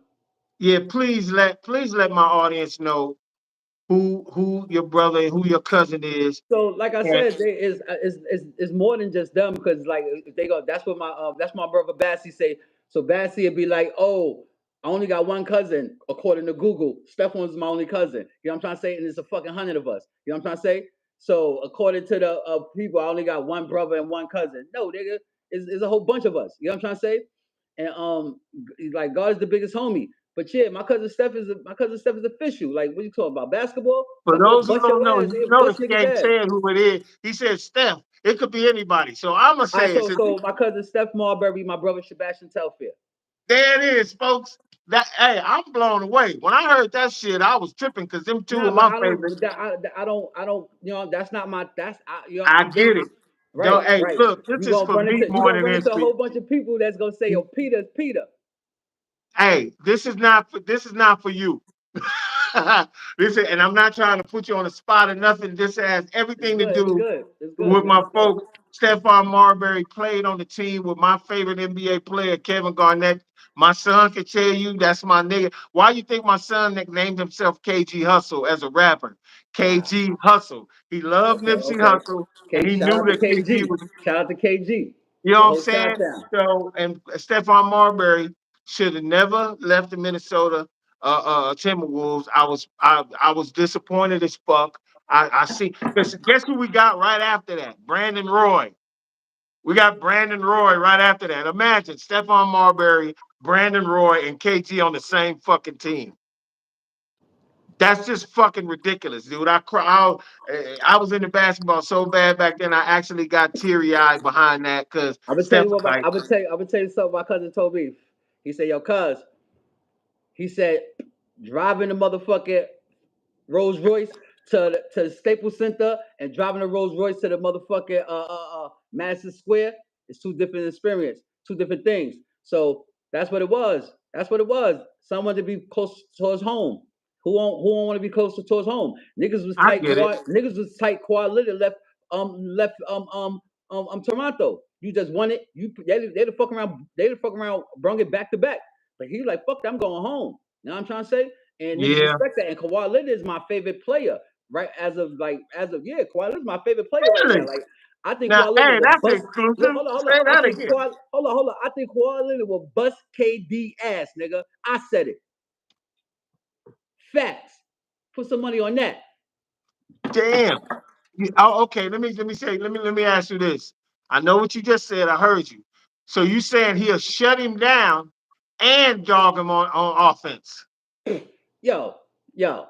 Yeah, please let my audience know who your brother and who your cousin is. So, like I And said, there is more than just them because, like, if they go, that's my brother Bassie say. So Bassie would be like, oh, I only got one cousin according to Google. Stefan's my only cousin. You know what I'm trying to say? And there's a fucking hundred of us. You know what I'm trying to say? So according to the people, I only got one brother and one cousin. No, nigga, it's a whole bunch of us. You know what I'm trying to say? And like God is the biggest homie. But yeah, my cousin Steph is official. Like, what you talking about? Basketball? for Steph will those who bust don't your know, ass. you He'll know the bust niggas' skank ass. said who it is. He said Steph. It could be anybody. So I'ma All right, say it. so my cousin Steph Marbury, my brother Sebastian Telfair. There it is, folks. Hey, I'm blown away. When I heard that shit, I was tripping because them two Nah, are but my I favorite. don't, I don't, that's not my, I I'm big, get it. right, Don't hey, right. look, this is for me You more gonna than run into a anything. whole bunch of people that's gonna say, yo, Peter's Peter. Hey, this is not for you. Listen, and I'm not trying to put you on the spot or nothing. This has It's everything to good, it's do good, it's good. with You know, my it's good. folks. Stephon Marbury played on the team with my favorite NBA player, Kevin Garnett. My son can tell you that's my nigga. Why you think my son named himself KG Hustle as a rapper? Wow. KG Hustle. He loved Okay, Nipsey okay. Hustle, and K, he shout knew out to that KG KG. was, Shout out to KG. you know The what I'm whole South saying? Town. So, and Stephon Marbury should have never left the Minnesota Timberwolves. I was disappointed as fuck. I see. Listen, guess who we got right after that? Brandon Roy. We got Brandon Roy right after that. Imagine Stephon Marbury, Brandon Roy, and KG on the same fucking team. That's just fucking ridiculous, dude. I was into basketball so bad back then. I actually got teary eyed behind that because I would tell Steph you was what like, I would tell you something my cousin told me. He said, yo, cuz, he said, driving the motherfucking Rolls Royce to Staples Center and driving a Rolls Royce to the motherfucking Madison Square is two different experiences, two different things. So that's what it was. That's what it was. Someone to be close towards home. Who don't want to be close to towards home? Niggas was I tight get it. quad. Niggas was tight quad. Literally left Toronto. You just won it. They the fuck around. They the fuck around. Brung it back to back. But he like fuck. That, I'm going home. You know what I'm trying to say? And niggas Yeah. respect that. And Kawhi Leonard is my favorite player, right? As of yeah, Kawhi Leonard is my favorite player right Really? now. Like I think Now, Kawhi Leonard hey, will that's bust. Look, exclusive. hold Say on. I that think again. Kawhi, hold on. I think Kawhi Leonard will bust KD ass, nigga. I said it. Facts. Put some money on that. Damn. Oh, okay. Let me ask you this. I know what you just said. I heard you. So you saying he'll shut him down and dog him on offense? Yo, yo,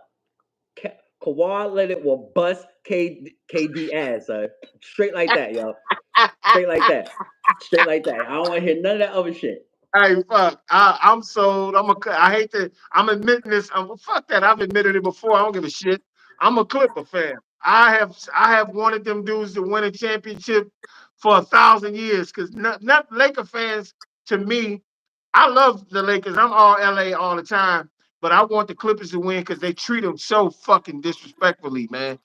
Kawhi Leonard will bust KD ass, son. Straight like that, yo. Straight like that. Straight like that. I don't want to hear none of that other shit. Hey, fuck. I'm sold. I hate to. I'm admitting this. Fuck that. I've admitted it before. I don't give a shit. I'm a Clipper fan. I have wanted them dudes to win a championship for 1,000 years. Because not Laker fans. To me, I love the Lakers. I'm all LA all the time. But I want the Clippers to win because they treat them so fucking disrespectfully, man.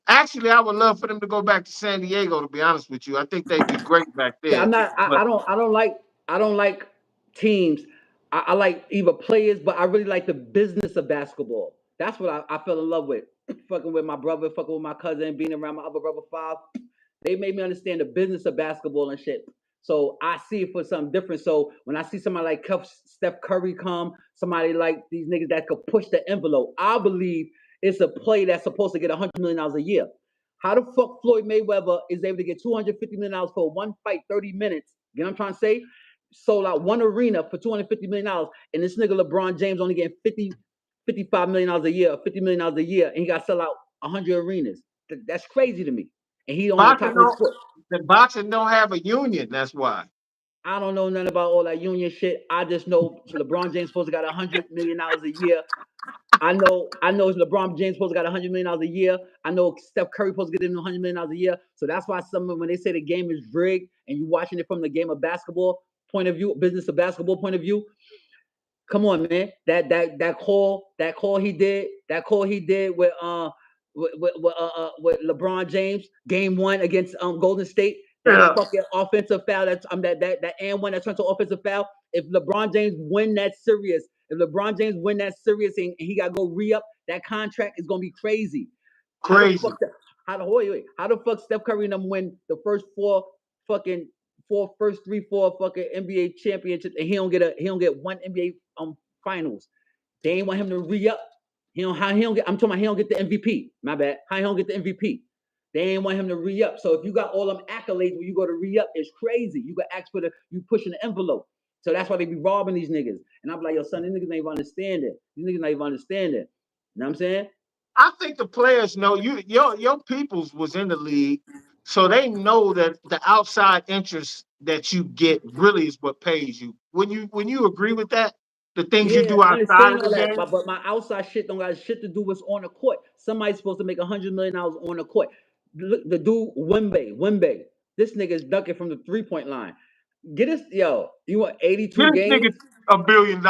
Actually, I would love for them to go back to San Diego. To be honest with you, I think they'd be great back See, there. I'm not. But I don't like teams. I like either players, but I really like the business of basketball. That's what I fell in love with. Fucking with my brother, fucking with my cousin, being around my other brother five. They made me understand the business of basketball and shit. So I see it for something different. So when I see somebody like Steph Curry come, somebody like these niggas that could push the envelope, I believe it's a play that's supposed to get $100 million a year. How the fuck Floyd Mayweather is able to get $250 million for one fight, 30 minutes? You know what I'm trying to say? Sold out one arena for $250 million, and this nigga LeBron James only getting $55 million a year, $50 million a year, and he got to sell out 100 arenas. That's crazy to me. And he on the boxing top of his don't foot. the boxing don't have a union. That's why. I don't know nothing about all that union shit. I just know LeBron James supposed to got $100 million a year. I know LeBron James supposed to got $100 million a year. I know Steph Curry supposed to get him $100 million a year. So that's why when they say the game is rigged and you watching it from the game of basketball point of view, business of basketball point of view, come on, man. That call he did with LeBron James, game one against Golden State. That Yeah, fucking offensive foul. That and one that turned to offensive foul. If LeBron James win that series and he got to go re up, that contract is gonna be crazy. How the crazy. fuck? How the fuck Steph Curry and them win the first fucking first 3, 4 fucking NBA championships, and he don't get one NBA finals. They ain't want him to re up. How he don't get. I'm talking about he don't get the MVP. My bad. How he don't get the MVP? They ain't want him to re up. So if you got all them accolades when you go to re up, it's crazy. You got ask for you pushing the envelope. So that's why they be robbing these niggas. And I'm like, yo, son, these niggas ain't even understand it. These niggas not even understand it. You know what I'm saying? I think the players know your peoples was in the league, so they know that the outside interest that you get really is what pays you. When you agree with that, the things you Yeah, do I outside understand of the all that, game. but my outside shit don't got shit to do what's on the court. Somebody's supposed to make $100 million on the court. Look, the dude Wimbe, this nigga is ducking from the 3 point line. Get us, yo. You want 82 This nigga games? $1 billion.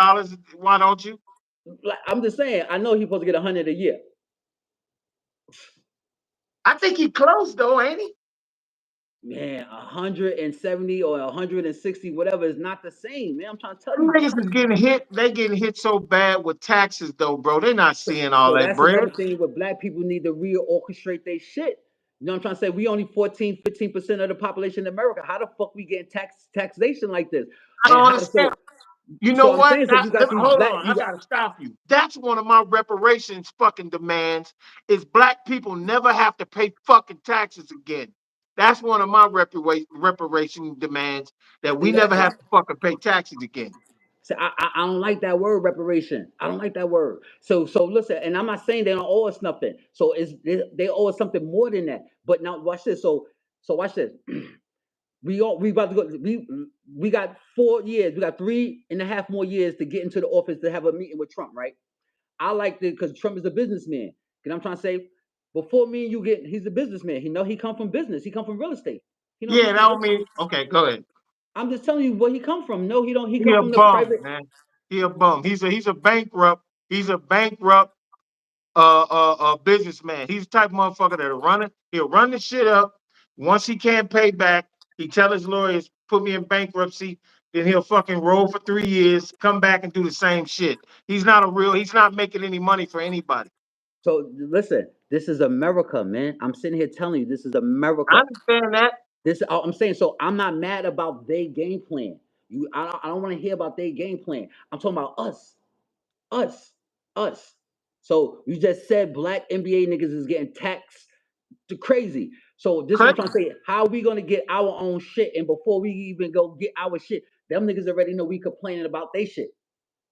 Why don't you? Like, I'm just saying. I know he's supposed to get 100 a year. I think he close though, ain't he? Man, 170 or 160, whatever, is not the same, man. I'm trying to tell Them you. niggas is getting hit. They getting hit so bad with taxes though, bro. They're not seeing all So that that's bread. another thing where black people need to reorchestrate their shit. You know what I'm trying to say? We only 14, 15% of the population in America. How the fuck we getting taxation like this? I And don't how understand. so You know so I'm what? saying, so you got these Hold black on, you I got gotta stop you. That's one of my reparations fucking demands. Is black people never have to pay fucking taxes again. That's one of my reparation demands, that we see never that have to fucking pay taxes again. so I don't like that word reparation. I don't like that word. So listen, and I'm not saying they don't owe us nothing. So they owe us something more than that. But now watch this. So watch this. We about to go. We got 4 years. We got 3.5 more years to get into the office to have a meeting with Trump, right? I like it because Trump is a businessman. And I'm trying to say, before me and you get, he's a businessman. He come from business. He come from real estate. He don't Yeah, come that from. don't mean okay. Go ahead. I'm just telling you where he come from. No, he don't. He He come a from the bum, private. man. He a bum. He's a bankrupt. He's a bankrupt businessman. He's the type of motherfucker that'll run it. He'll run the shit up. Once he can't pay back, he tell his lawyers, put me in bankruptcy. Then he'll fucking roll for 3 years, come back and do the same shit. He's not making any money for anybody. So listen, this is America, man. I'm sitting here telling you, this is I America. understand that. This I'm saying. So I'm not mad about their game plan. I don't want to hear about their game plan. I'm talking about us, us. So you just said black NBA niggas is getting taxed to crazy. So this is what I'm trying to say. How are we gonna get our own shit? And before we even go get our shit, them niggas already know we complaining about they shit.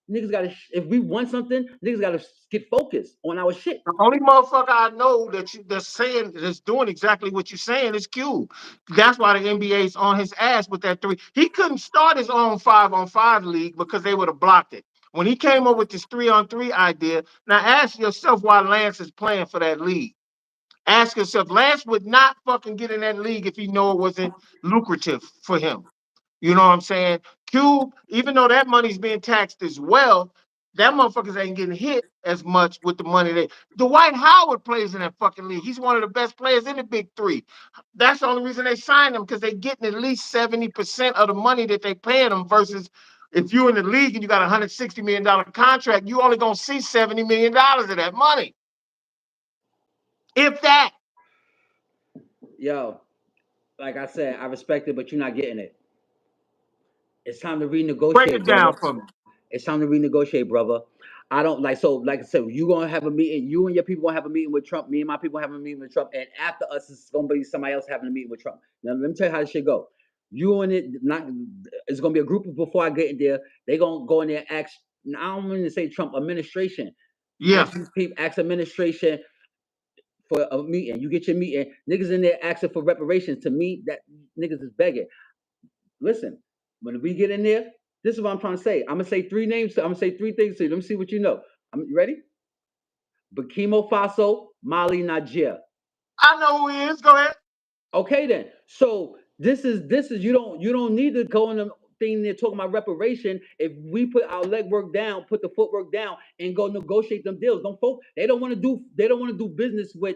Niggas gotta if we want something, niggas gotta get focused on our shit. The only motherfucker I know that's doing exactly what you're saying is Cube. That's why the NBA's on his ass with that three. He couldn't start his own 5-on-5 league because they would have blocked it. When he came up with this 3-on-3 idea, now ask yourself why Lance is playing for that league. Ask yourself, Lance would not fucking get in that league if he knew it wasn't lucrative for him. You know what I'm saying? Cube, even though that money's being taxed as well, that motherfuckers ain't getting hit as much with the money that Dwight Howard plays in that fucking league. He's one of the best players in the big three. That's the only reason they signed him, because they're getting at least 70% of the money that they paying him versus if you're in the league and you got a $160 million contract, you only gonna see $70 million of that money. If that. Yo, like I said, I respect it, but you're not getting it. It's time to renegotiate. Break it down brother. for me. It's time to renegotiate, brother. I don't like like I said, you gonna have a meeting, you and your people gonna have a meeting with Trump, me and my people having a meeting with Trump, and after us it's gonna be somebody else having a meeting with Trump. Now let me tell you how this shit go. You and it not it's gonna be a group of before I get in there, they gonna go in there and ask, I don't mean to say Trump administration. Yeah. Ask these people, ask administration for a meeting. You get your meeting, niggas in there asking for reparations. To me, that niggas is begging. Listen, when we get in there, this is what I'm trying to say. I'm gonna say three names. I'm gonna say three things to you. Let me see what you know. You ready? Burkina Faso, Mali, Niger. I know who he is. Go ahead. Okay then. So this is you don't need to go in the thing there talking about reparation. If we put our legwork down, put the footwork down, and go negotiate them deals. They don't want to do business with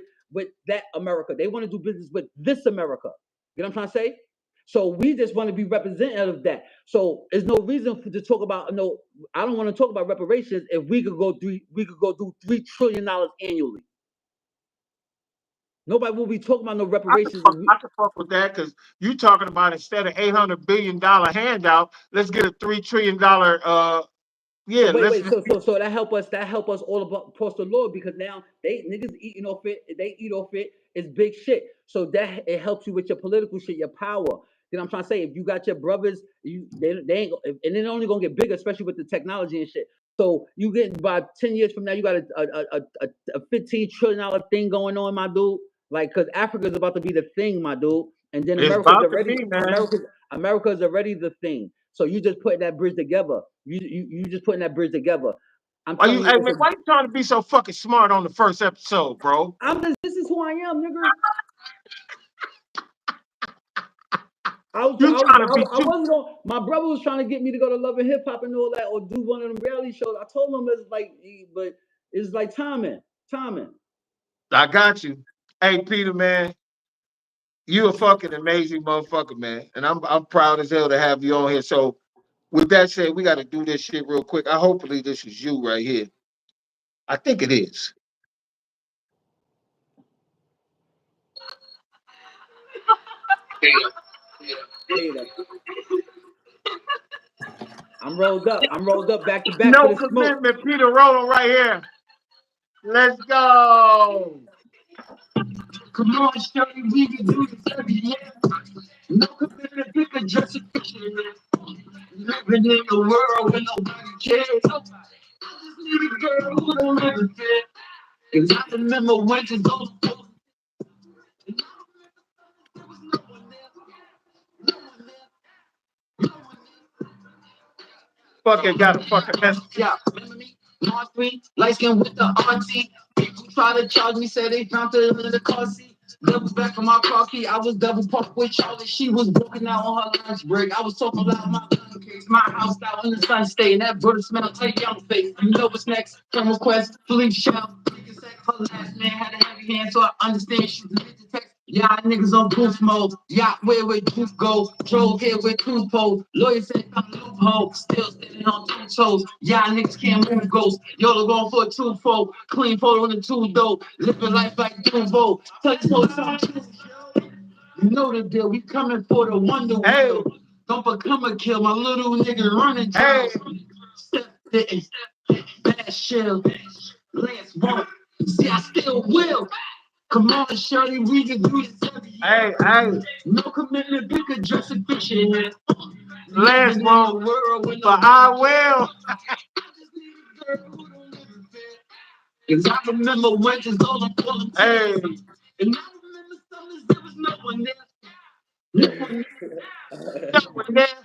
that America. They want to do business with this America. You know what I'm trying to say? So we just want to be representative of that. So there's no reason to talk about no. I don't want to talk about reparations if we could go do $3 trillion annually. Nobody will be talking about no reparations. I can fuck with that, because you talking about instead of $800 billion handout, let's get a $3 trillion. Yeah, So let's. so that help us all about across the Lord, because now they niggas eating off it. They eat off it. It's big shit. So that it helps you with your political shit, your power. You know what I'm trying to say? If you got your brothers, they ain't, and they're only gonna get bigger, especially with the technology and shit. So you get by 10 years from now, you got a $15 trillion thing going on, my dude. Like, because Africa is about to be the thing, my dude, and then It's America's about to already be, man. America's already the thing. So you just putting that bridge together. You just putting that bridge together. I'm Why telling you? you, Hey man, why you trying to be so fucking smart on the first episode, bro? this is who I am, nigga. You trying to be I too? wasn't on. My brother was trying to get me to go to Love and Hip Hop and all that, or do one of them reality shows. I told him but it's like timing. I got you. Hey Peter, man, you a fucking amazing motherfucker, man, and I'm proud as hell to have you on here. So with that said, we got to do this shit real quick. Hopefully this is you right here. I think it is. Peter. I'm rolled up. Back to back for No the smoke. commitment, Peter Rolling right here. Let's go. Come on, Shorty, we can do this every year. No commitment, pick a just a picture. Living in a world where nobody cares. I just need a girl who don't live in fear. Cause I remember when to go. Fucking got a fucking message. Yeah, remember me? North Street, light skin with the auntie. People try to charge me, say they found her in the car seat. Double back on my car key. I was double parked with Charlie. She was walking out on her lunch break. I was talking about my gun case, my house out in the sun state. And that brother smell like yellow face. You know what's next? From request, police shell. Her last man had a heavy hand, so I understand she's a text. Yeah, niggas on booth mode. Yeah, where truth go? Drove here with truth pole. Lawyer said I'm loophole. Still standing on two toes. Yeah, niggas can't move ghosts. Y'all are going for a two fold. Clean photo in the two though. Living life like Dumbo. Tell you folks I'm true. You know the deal. We coming for the wonder wheel. Don't become a kill. My little nigga running. Hey. Step didn't. Bad shell. Lance won't. See, I still will. Come on, shawty, we can do this every year. Hey. No commitment, we could just a fiction. Last one, but I will. Cause I remember winters all I'm pulling. Hey. And I remember summers there was no one there. No one there.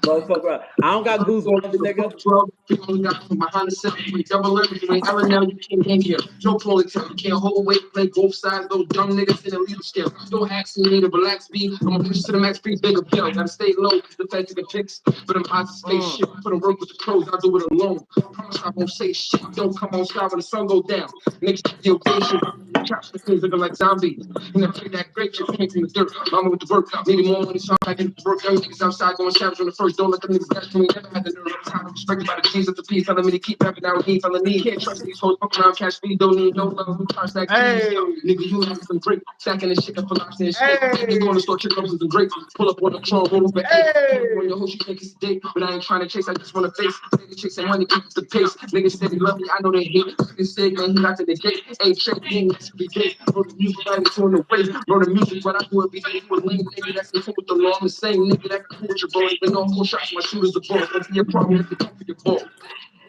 Motherfucker, I don't got goosebumps, nigga. People got from behind the set, we double everything. When Ellen now you can't hang here. No ponytail, you can't hold weight, play both sides. Those dumb niggas in the lead scale. Don't ask me to relax, B. I'm gonna push to the max, pretty big appeal. Gotta stay low, the fact the pics. But I'm out of spaceship, put them work with the pros, I'll do it alone. Promise I won't say shit, don't come on star when the sun go down. Niggas deal patient. Traps the things looking like zombies. And I play that great shit came from the dirt. Mama with the work, needed more money, so I get to work. Young niggas outside going savage on the first. Don't let them niggas catch me. Never had the nerve of time. I'm respected by the G's of the P's. Telling me to keep rapping down knees on the knee. Can't trust these hoes. Fuck around, cash me. Don't need no love. Who charge that keys? Nigga, you having some drink. Stacking this shit up for lobster and shit. Nigga going to store chicken roses and grapes. Pull up on the tron, roll over eight. On your hoe, she think it's a date. But I ain't trying to chase. I just want to face. Niggas chasing money, keep the pace. Niggas say they love me. I know they hate. Niggas say, man, he got to the gate. Ain't checking. That's every day. Bro, the music, I ain't on the way. Bro, the music, what I do every day. You a lame nigga that's in with the law. I'm the same nigga that can hold your ball. Ain't been on 4 shots. My shooters are balls. That's your problem. That's the top of your ball.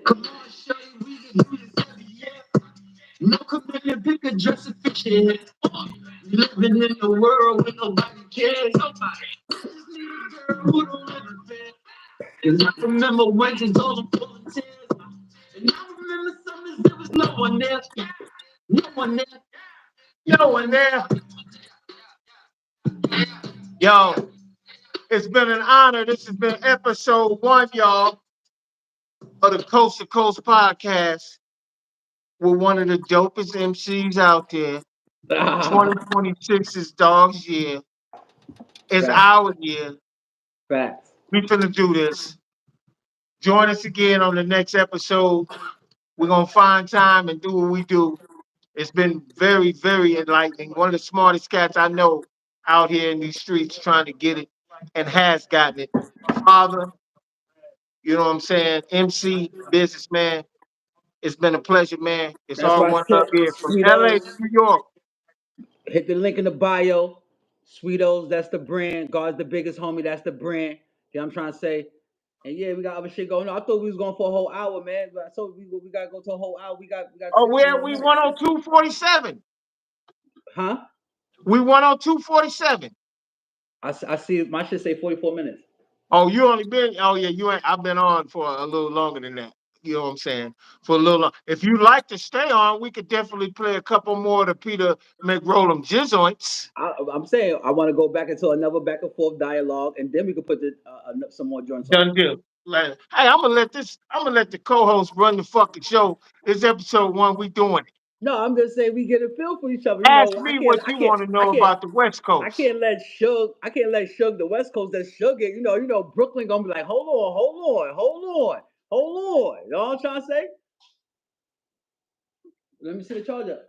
Come on, shawty, we can do this every year. No commitment, pick a dress and fiction. Living in the world where nobody cares. Nobody. Just need a girl who don't live in fear. Cause I remember winters all I'm pulling tears. And I remember summers there was no one there. No one there. No one there. Yo, it's been an honor. This has been episode 1, y'all, of the Coast to Coast podcast with one of the dopest MCs out there. 2026 is dog's year. It's Facts. our year. Facts. We finna do this. Join us again on the next episode. We're gonna find time and do what we do. It's been very, very enlightening. One of the smartest cats I know out here in these streets trying to get it and has gotten it. Father, you know what I'm saying? MC, businessman. It's been a pleasure, man. It's That's all why I one said love here from LA Sweetos. to New York. Hit the link in the bio. Sweetos, that's the brand. God's the biggest homie, that's the brand. You know what I'm trying to say? And yeah, we got other shit going on. I thought we was going for a whole hour, man. But I told you we gotta go to a whole hour. We got Oh, 60 where more we minutes. 102.47. Huh? We 102.47. I see my shit say 44 minutes. Oh, you only been, oh yeah, you ain't, I've been on for a little longer than that. You know what I'm saying? For a little long. If you like to stay on, we could definitely play a couple more of the Peda McRoll'em jizoints. I'm saying I want to go back into another back and forth dialogue, and then we could put some more joints on. Done deal. Like, hey, I'm gonna let the co-host run the fucking show. This episode 1, we doing it. No, I'm just saying we get a feel for each other. You Ask know, me what you want to know about the West I Coast. can't let Suge the West Coast that Suge it. Brooklyn gonna be like, hold on. You know what I'm trying to say? Let me see the charger.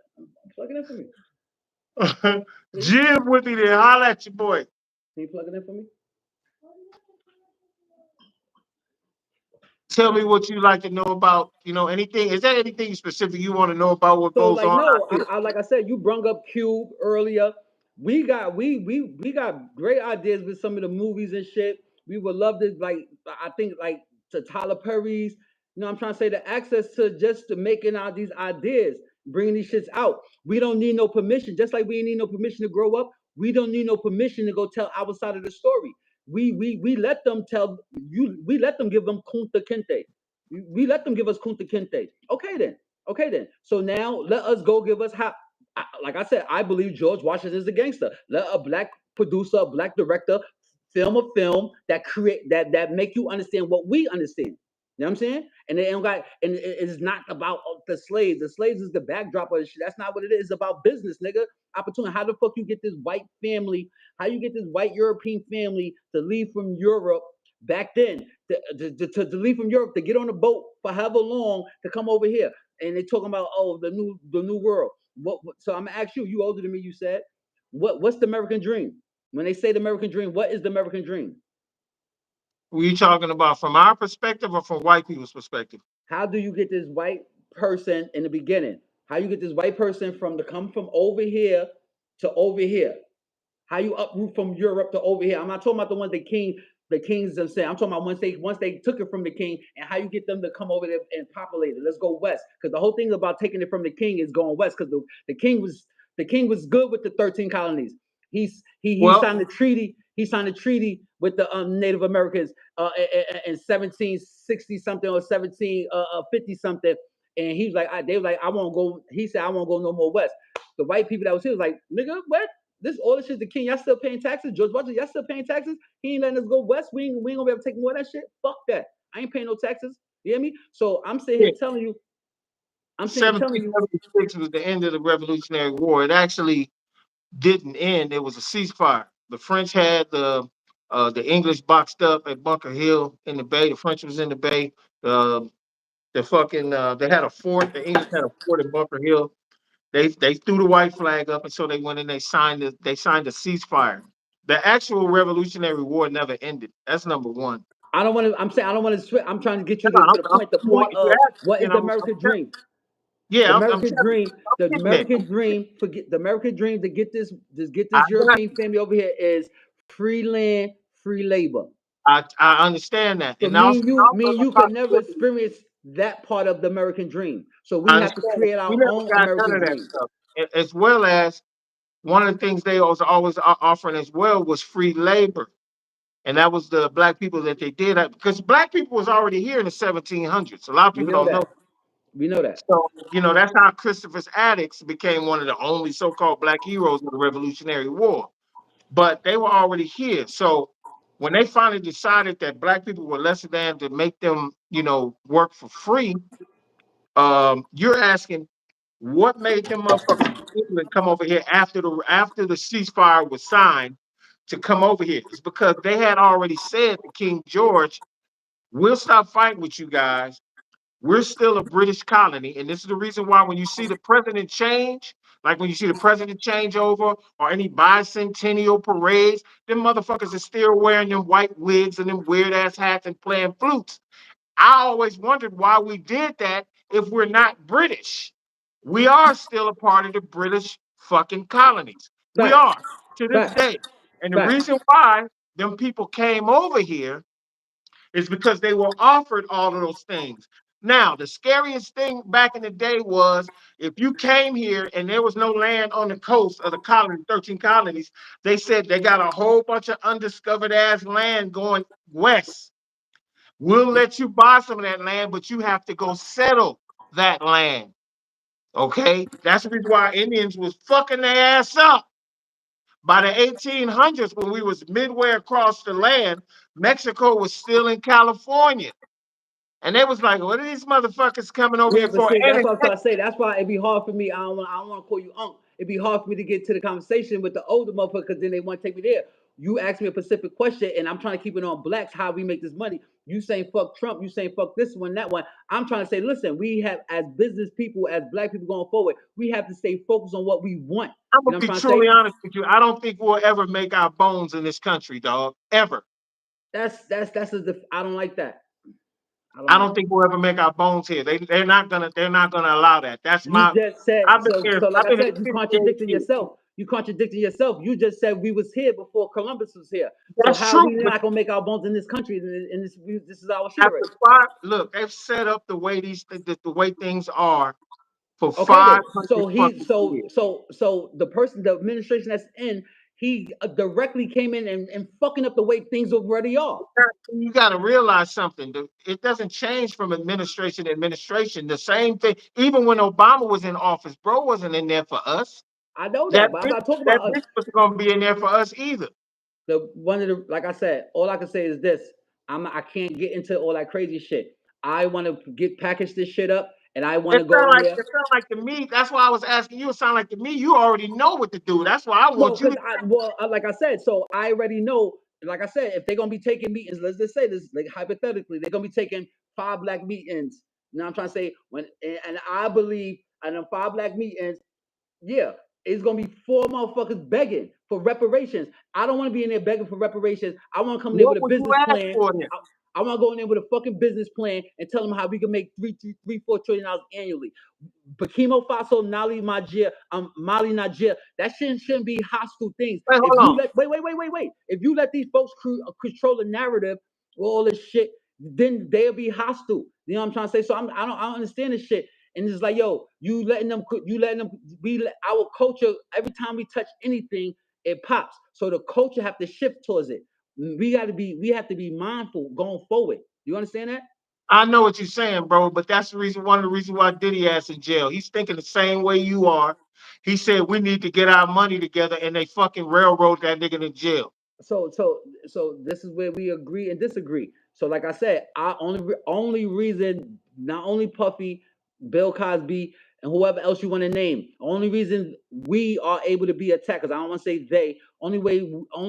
Plug it in for me. Jib with me there. Holla at your boy. Can you plug it in for me? Tell me what you like to know about, anything. Is there anything specific you want to know about what So goes like on out no, here? like I said, you brung up Cube earlier. We got great ideas with some of the movies and shit. We would love to I think to Tyler Perry's. I'm trying to say the access to just to making out these ideas, bringing these shits out. We don't need no permission. Just like we didn't need no permission to grow up, we don't need no permission to go tell our side of the story. We let them tell you. We let them give them Kunta Kinte. We let them give us Kunta Kinte. Okay then. So now let us go give us how. Like I said, I believe George Washington is a gangster. Let a black producer, a black director film a film that create that make you understand what we understand. You know what I'm saying? And they don't got and it's not about the slaves. The slaves is the backdrop of the shit. That's not what it is. It's about business, nigga. Opportunity. How the fuck you get this white family? How you get this white European family to leave from Europe back then to leave from Europe to get on a boat for however long to come over here? And they talking about the new world. So I'm gonna ask you. You older than me. You said what's the American dream? When they say the American dream, what is the American dream? Were you talking about from our perspective or from white people's perspective? How do you get this white person in the beginning? How you get this white person come from over here to over here? How you uproot from Europe to over here? I'm not talking about the ones the kings themselves. I'm talking about once they took it from the king, and how you get them to come over there and populate it. Let's go west, because the whole thing about taking it from the king is going west, because the king was good with the 13 colonies. He Well, signed the treaty. He signed a treaty with the Native Americans in 1760 something or 1750 something, and he was like, they were like, I won't go. He said, I won't go no more west. The white people that was here was like, nigga, what? This all this shit the king. Y'all still paying taxes. George Washington, y'all still paying taxes. He ain't letting us go west. We ain't gonna be able to take more of that shit. Fuck that. I ain't paying no taxes. You hear me? So I'm sitting here yeah, telling you. I'm sitting here telling you. 1776 was the end of the Revolutionary War. It actually didn't end. It was a ceasefire. The French had the English boxed up at Bunker Hill in the Bay. The French was in the Bay. Uh, the fucking they had a fort. The English had a fort in Bunker Hill. They threw the white flag up, and so they went and they signed a ceasefire. The actual Revolutionary War never ended. That's number one. I don't want to. I'm saying I don't want to switch. I'm trying to get you No, to the point. The you point you of asked, what you is the know, American dream? The yeah, American dream. The getting there. American dream. Forget the American dream to get I this got European family over here is free land, free labor. I understand that, So and also me and you could never experience that part of the American dream. So we I have to understand that. create We our never own got none American of that dream. stuff. As well as one of the things they was always offering as well was free labor, and that was the black people that they did because black people was already here in the 1700s. A lot of We people know don't know. that. We know that. So that's how Christopher Addicts became one of the only so-called black heroes of the Revolutionary War. But they were already here. So when they finally decided that black people were lesser than to make them, work for free, you're asking what made them motherfuckers from England come over here after the ceasefire was signed to come over here? It's because they had already said to King George, "We'll stop fighting with you guys. We're still a British colony." And this is the reason why when you see the president change, like when you see the president change over or any bicentennial parades, them motherfuckers are still wearing them white wigs and them weird ass hats and playing flutes. I always wondered why we did that if we're not British. We are still a part of the British fucking colonies. We Facts. are to this Facts. day. And the Facts. reason why them people came over here is because they were offered all of those things. Now, the scariest thing back in the day was if you came here and there was no land on the coast of the colony, 13 colonies, they said they got a whole bunch of undiscovered ass land going west. We'll let you buy some of that land, but you have to go settle that land. Okay? That's the reason why Indians was fucking their ass up. By the 1800s, when we was midway across the land, Mexico was still in California. And they was like, what are these motherfuckers coming over Yeah, here but for? see, And that's what I'm trying to say. That's why it'd be hard for me. I don't want to call you unc. It'd be hard for me to get to the conversation with the older motherfucker because then they want to take me there. You ask me a specific question, and I'm trying to keep it on blacks how we make this money. You saying fuck Trump, you saying fuck this one, that one. I'm trying to say, listen, we have as business people, as black people going forward, we have to stay focused on what we want. I'm You gonna know what I'm be trying to say? truly honest with you. I don't think we'll ever make our bones in this country, dog. Ever. I don't like that. I don't I like don't that. think we'll ever make our bones here. They're not gonna allow that. That's You my just said I've been so. here. So, like I've I been said, you here 58 contradicting years. yourself. You contradicting yourself. You just said we was here before Columbus was here. So That's how are true. we But not gonna make our bones in this country? And this is our after chivalry. 5, look, they've set up the way things are for Okay, then. 500 So he, fucking so years. so so the person, the administration that's in, he directly came in and fucking up the way things already are. You got to realize something. It doesn't change from administration to administration. The same thing. Even when Obama was in office, bro wasn't in there for us. I know That that, but I'm bitch, not talking that about us. bitch wasn't gonna be in there for us either. The one of the like I said, all I can say is this: I can't get into all that crazy shit. I want to get package this shit up, and I want It to go sound in like there. it sound like to me. That's why I was asking you. It sound like to me you already know what to do. That's why I No, want you because to. like I said, so I already know. Like I said, if they're gonna be taking meetings, let's just say this, like hypothetically, they're gonna be taking 5 black meetings. You know what I'm trying to say? And I believe, and them 5 black meetings, yeah, it's gonna be 4 motherfuckers begging for reparations. I don't want to be in there begging for reparations. I want to come there What with a would you business ask plan. for then? I want to go in there with a fucking business plan and tell them how we can make $4 trillion annually. Burkina Faso, Mali, Niger. That shouldn't be hostile things. Wait, If hold you on. let wait. If you let these folks control the narrative with all this shit, then they'll be hostile. You know what I'm trying to say? So I don't understand this shit. And it's like, yo, you letting them. Our culture. Every time we touch anything, it pops. So the culture have to shift towards it. We have to be mindful going forward. You understand that? I know what you're saying, bro, but that's the reason, one of the reasons why Diddy ass in jail. He's thinking the same way you are. He said we need to get our money together, and they fucking railroad that nigga to jail. So this is where we agree and disagree. So like I said, our only reason, not only Puffy, Bill Cosby, and whoever else you want to name, only reason we are able to be attacked, because I don't want to say they. Only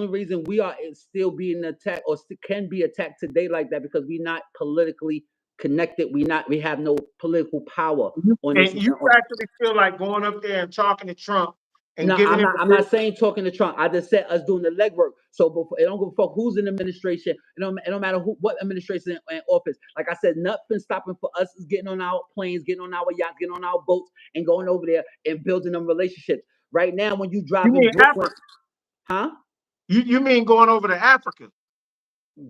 reason we are still being attacked or can be attacked today like that, because we're not politically connected. We have no political power on this. And you actually feel like going up there and talking to Trump and No, giving him I'm the not saying talking to Trump. I just said us doing the legwork. So before, it don't give a fuck who's in administration. It don't matter what administration in office. Like I said, nothing stopping for us is getting on our planes, getting on our yachts, getting on our boats, and going over there and building them relationships. Right now, when you you drive in mean Brooklyn, Africa. huh? You mean going over to Africa.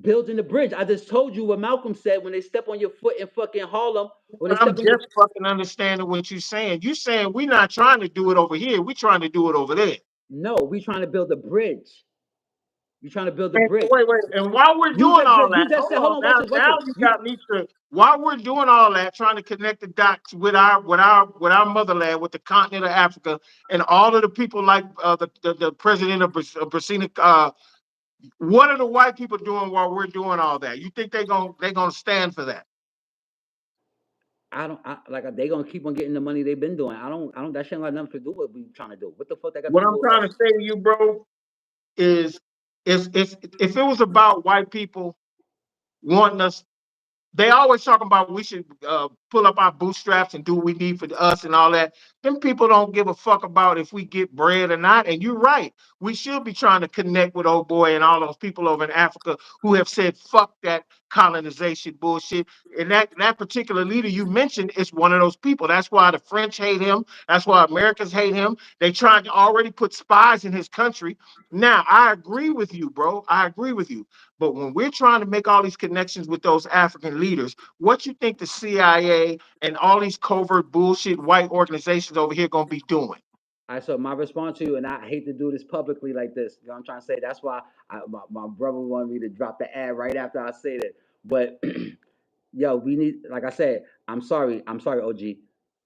Building the bridge. I just told you what Malcolm said when they step on your foot in fucking Harlem, or they I'm step on your. just fucking understanding what you're saying. You saying we're not trying to do it over here. We're trying to do it over there. No, we trying to build a bridge. We trying to build a And bridge. wait. And while we're You doing just all you that, just hold said, hold on. on, watch Now this. you got me to. While we're doing all that, trying to connect the dots with our motherland, with the continent of Africa, and all of the people like the president of Burkina. What are the white people doing while we're doing all that? You think they gonna stand for that? Like they gonna keep on getting the money they've been doing. I don't. That shit ain't got nothing to do with what we trying to do. What the fuck that got to What do I'm with trying us? to say to you, bro, is if it was about white people wanting us. They always talking about we should pull up our bootstraps and do what we need for us and all that. Them people don't give a fuck about if we get bread or not. And you're right. We should be trying to connect with old boy and all those people over in Africa who have said fuck that colonization bullshit. And that particular leader you mentioned is one of those people. That's why the French hate him. That's why Americans hate him. They tried to already put spies in his country. Now I agree with you, bro. I agree with you. But when we're trying to make all these connections with those African leaders, what you think the CIA and all these covert bullshit white organizations over here gonna be doing? All right, so my response to you, and I hate to do this publicly like this. You know what I'm trying to say? That's why my brother wanted me to drop the ad right after I said it. But yo, we need, like I said, I'm sorry, OG.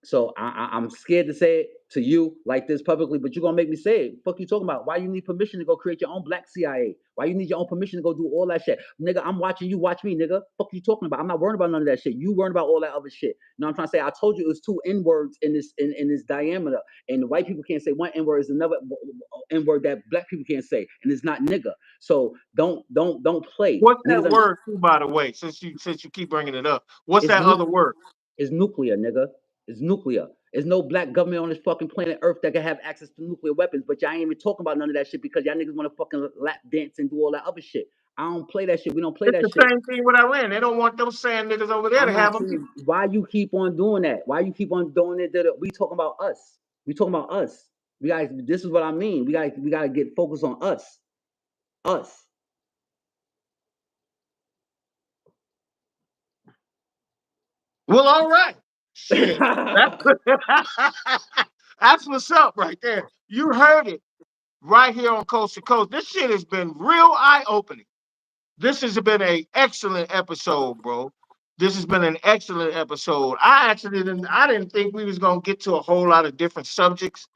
So I'm scared to say it to you like this publicly, but you're gonna make me say it. Fuck you talking about? Why you need permission to go create your own black CIA? Why you need your own permission to go do all that shit? Nigga, I'm watching you watch me, nigga. Fuck you talking about? I'm not worried about none of that shit. You worried about all that other shit. You know what I'm trying to say? I told you it was two N words in this diameter, and the white people can't say one N word is another N word that black people can't say, and it's not nigga. So don't play. What's that Niggas are, word too, by the way? Since you keep bringing it up, what's it's that other word? It's nuclear, nigga. It's nuclear. There's no black government on this fucking planet Earth that can have access to nuclear weapons, but y'all ain't even talking about none of that shit because y'all niggas want to fucking lap dance and do all that other shit. I don't play that shit. We don't play It's that the shit. same thing with Iran. They don't want those sand niggas over there to I'm have not them. saying why you keep on doing that. Why you keep on doing it? We talking about us. We talking about us. We guys. This is what I mean. We gotta get focused on us. Us. Well, all right. Shit. That's, that's what's up right there. You heard it right here on Coast to Coast. This shit has been real eye opening. This has been an excellent episode, bro. This has been an excellent episode. I didn't think we was gonna get to a whole lot of different subjects.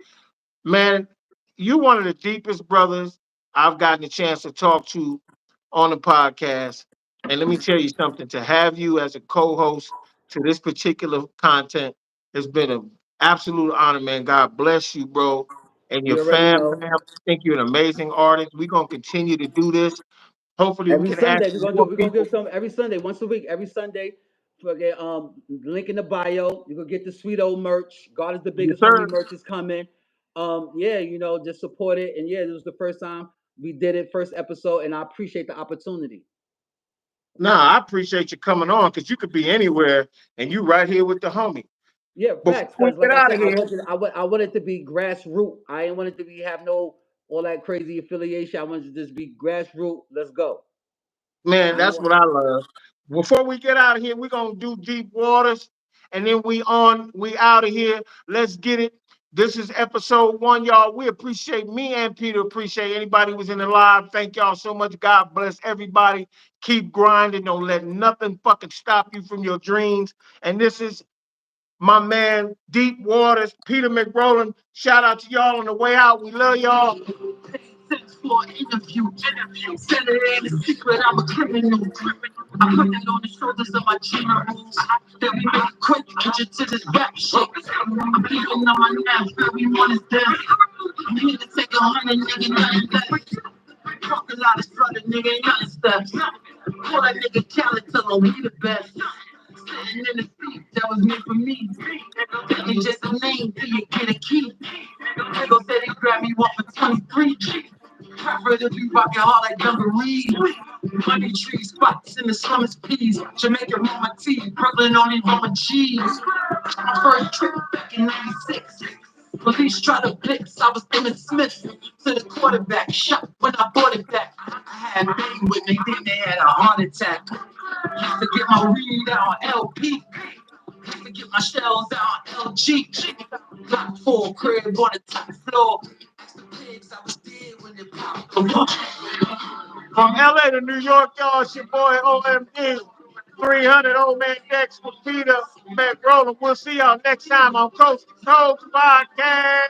Man, you one of the deepest brothers I've gotten a chance to talk to on the podcast. And let me tell you something, to have you as a co-host to this particular content has been an absolute honor, man. God bless you, bro. And your You already fam. know. I think you're an amazing artist. We're gonna continue to do this. Hopefully we Every can add Sunday some more we're gonna people. give some every Sunday, once a week, every Sunday. Forget link in the bio. You're gonna get the sweet old merch. God is the Yes, biggest homie sir. merch is coming. Yeah, just support it. And yeah, this was the first time we did it, first episode, and I appreciate the opportunity. Nah, I appreciate you coming on because you could be anywhere and you right here with the homie. Yeah, Before facts. we Because get like I out said, of here, I wanted to be grassroots. I ain't wanted to be have no all that crazy affiliation. I wanted to just be grassroots. Let's go. man, I ain't that's want. what I love. Before we get out of here, we're gonna do deep waters, and then we out of here. Let's get it. This is episode 1, y'all. We appreciate me and Peter. Appreciate anybody who was in the live. Thank y'all so much. God bless everybody. Keep grinding. Don't let nothing fucking stop you from your dreams. And this is my man, Deep Waters, Peter McRoll'em. Shout out to y'all on the way out. We love y'all. For interview. Said it ain't a secret, I'm a criminal. I put it on the shoulders of my generals. Then we make it quick, get you to this rap shit. I'm beating on my naps, everyone is dead. I'm here to take 100, nigga, nothing less. Talk a lot of strutting, nigga, nothing steps. Call that nigga Khaled, tell him we the best. Sitting in the seat, that was meant for me. It's just a name till you get a key. Nigga said he grabbed me off for 23. Prefer to be rockin' hard like dungarees. Money tree spots in the slums, peas. Jamaican mama tea, Brooklyn only mama cheese. My first trip back in '96. Police tried to blitz, I was Emmitt Smith to the quarterback. Shot when I bought it back. I had Bang with me, then they had a heart attack. Used to get my weed out on LP. Used to get my shells out on LG. Block 4 crib on the top floor. Asked the pigs, I was dead when it popped. From LA to New York, y'all, it's your boy OMD300, Old Man Dex with Peter McRoll'em. We'll see y'all next time on Coast to Coast Podcast.